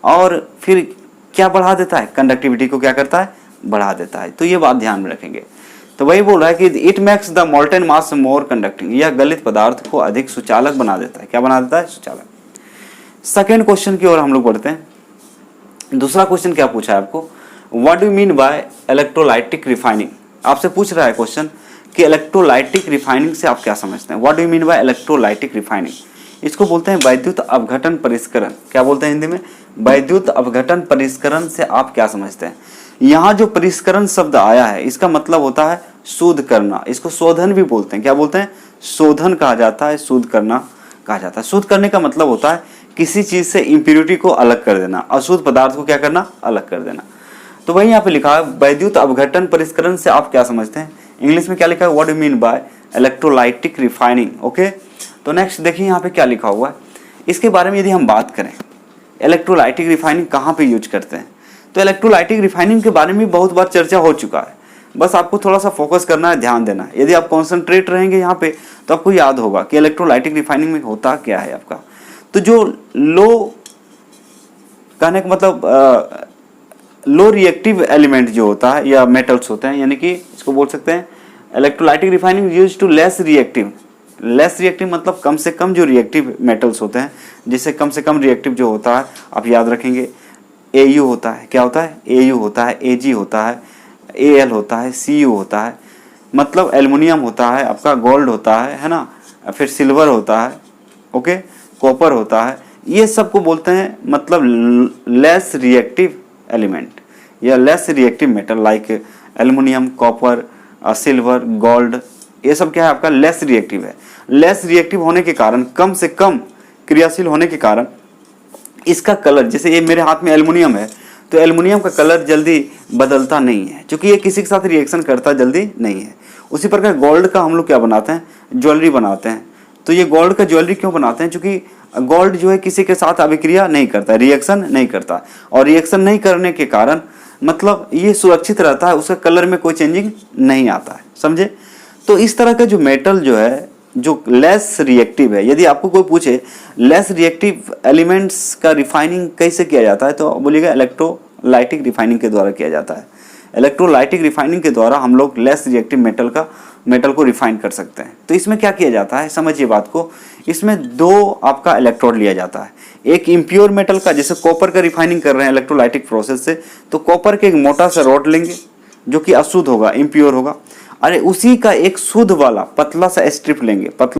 और फिर क्या बढ़ा देता है? कंडक्टिविटी को क्या करता है? बढ़ा देता है। तो ये बात ध्यान में रखेंगे। तो वही बोल रहा है कि it makes the molten mass more conducting. यह गलित पदार्थ को अधिक सुचालक बना देता है। क्या बना देता है? सुचालक। सेकेंड क्वेश्चन की ओर हम लोग बढ़ते हैं। दूसरा क्वेश्चन क्या पूछा है आपको? What do you mean by electrolytic refining? आपसे पूछ रहा है क्वेश्चन कि इलेक्ट्रोलाइटिक रिफाइनिंग से आप क्या समझते हैं? What do you mean by electrolytic refining? इसको बोलते हैं वैद्युत अपघटन परिष्करण। क्या बोलते हैं हिंदी में? वैद्युत अपघटन परिष्करण से आप क्या समझते हैं? यहाँ जो परिष्करण शब्द आया है इसका मतलब होता है शुद्ध करना। इसको शोधन भी बोलते हैं। क्या बोलते हैं? शोधन कहा जाता है, शुद्ध करना कहा जाता है। शुद्ध करने का मतलब होता है किसी चीज से इम्प्योरिटी को अलग कर देना, अशुद्ध पदार्थ को क्या करना? अलग कर देना। तो वही यहाँ पे लिखा है वैद्युत अपघटन परिष्करण से आप क्या समझते हैं? इंग्लिश में क्या लिखा है? What do mean by electrolytic refining. Okay, तो नेक्स्ट देखिए यहाँ पे क्या लिखा हुआ है। इसके बारे में यदि हम बात करें, इलेक्ट्रोलाइटिक रिफाइनिंग कहाँ पे यूज करते हैं, तो इलेक्ट्रोलाइटिक रिफाइनिंग के बारे में बहुत बार चर्चा हो चुका है। बस आपको थोड़ा सा फोकस करना है, ध्यान देना है। यदि आप कॉन्सेंट्रेट रहेंगे यहाँ पे तो आपको याद होगा कि इलेक्ट्रोलाइटिक रिफाइनिंग में होता क्या है आपका। तो जो लो कहने का मतलब लो रिएक्टिव एलिमेंट जो होता है या मेटल्स होते हैं, यानी कि इसको बोल सकते हैं electrolytic refining use to less reactive मतलब कम से कम जो रिएक्टिव मेटल्स होते हैं, जिससे कम से कम रिएक्टिव जो होता है आप याद रखेंगे AU होता है। क्या होता है? AU होता है, AG होता है, AL होता है, CU होता है, मतलब एल्युमिनियम होता है, आपका गोल्ड होता है ना, फिर सिल्वर होता है, ओके, कॉपर होता है। ये सबको बोलते हैं मतलब लेस रिएक्टिव एलिमेंट या less reactive metal, like aluminium, copper, silver, gold. ये सब क्या है आपका लेस रिएक्टिव है। लेस रिएक्टिव होने के कारण, कम से कम क्रियाशील होने के कारण इसका कलर, जैसे ये मेरे हाथ में एल्युमिनियम है तो एल्युमिनियम का कलर जल्दी बदलता नहीं है क्योंकि ये किसी के साथ रिएक्शन करता जल्दी नहीं है। उसी प्रकार गोल्ड का हम लोग क्या बनाते हैं, ज्वेलरी बनाते हैं। तो ये गोल्ड का ज्वेलरी क्यों बनाते हैं, क्योंकि गोल्ड जो है किसी के साथ अभिक्रिया नहीं करता, रिएक्शन नहीं करता, और रिएक्शन नहीं करने के कारण मतलब ये सुरक्षित रहता है, उसका कलर में कोई चेंजिंग नहीं आता है, समझे। तो इस तरह का जो मेटल जो है जो लेस रिएक्टिव है, यदि आपको कोई पूछे लेस रिएक्टिव एलिमेंट्स का रिफाइनिंग कैसे किया जाता है तो बोलिएगा इलेक्ट्रोलाइटिक रिफाइनिंग के द्वारा किया जाता है। इलेक्ट्रोलाइटिक रिफाइनिंग के द्वारा हम लोग लेस रिएक्टिव मेटल को रिफाइन कर सकते हैं। तो इसमें क्या किया जाता है, समझिए बात को। इसमें दो आपका इलेक्ट्रोड लिया जाता है, एक इम्प्योर मेटल का, जैसे कॉपर का रिफाइनिंग कर रहे हैं इलेक्ट्रोलाइटिक प्रोसेस से, तो कॉपर के एक मोटा सा रॉड लेंगे जो कि अशुद्ध होगा, इम्प्योर होगा। अरे उसी का एक शुद्ध वाला पतला सा स्ट्रिप लेंगे, पतला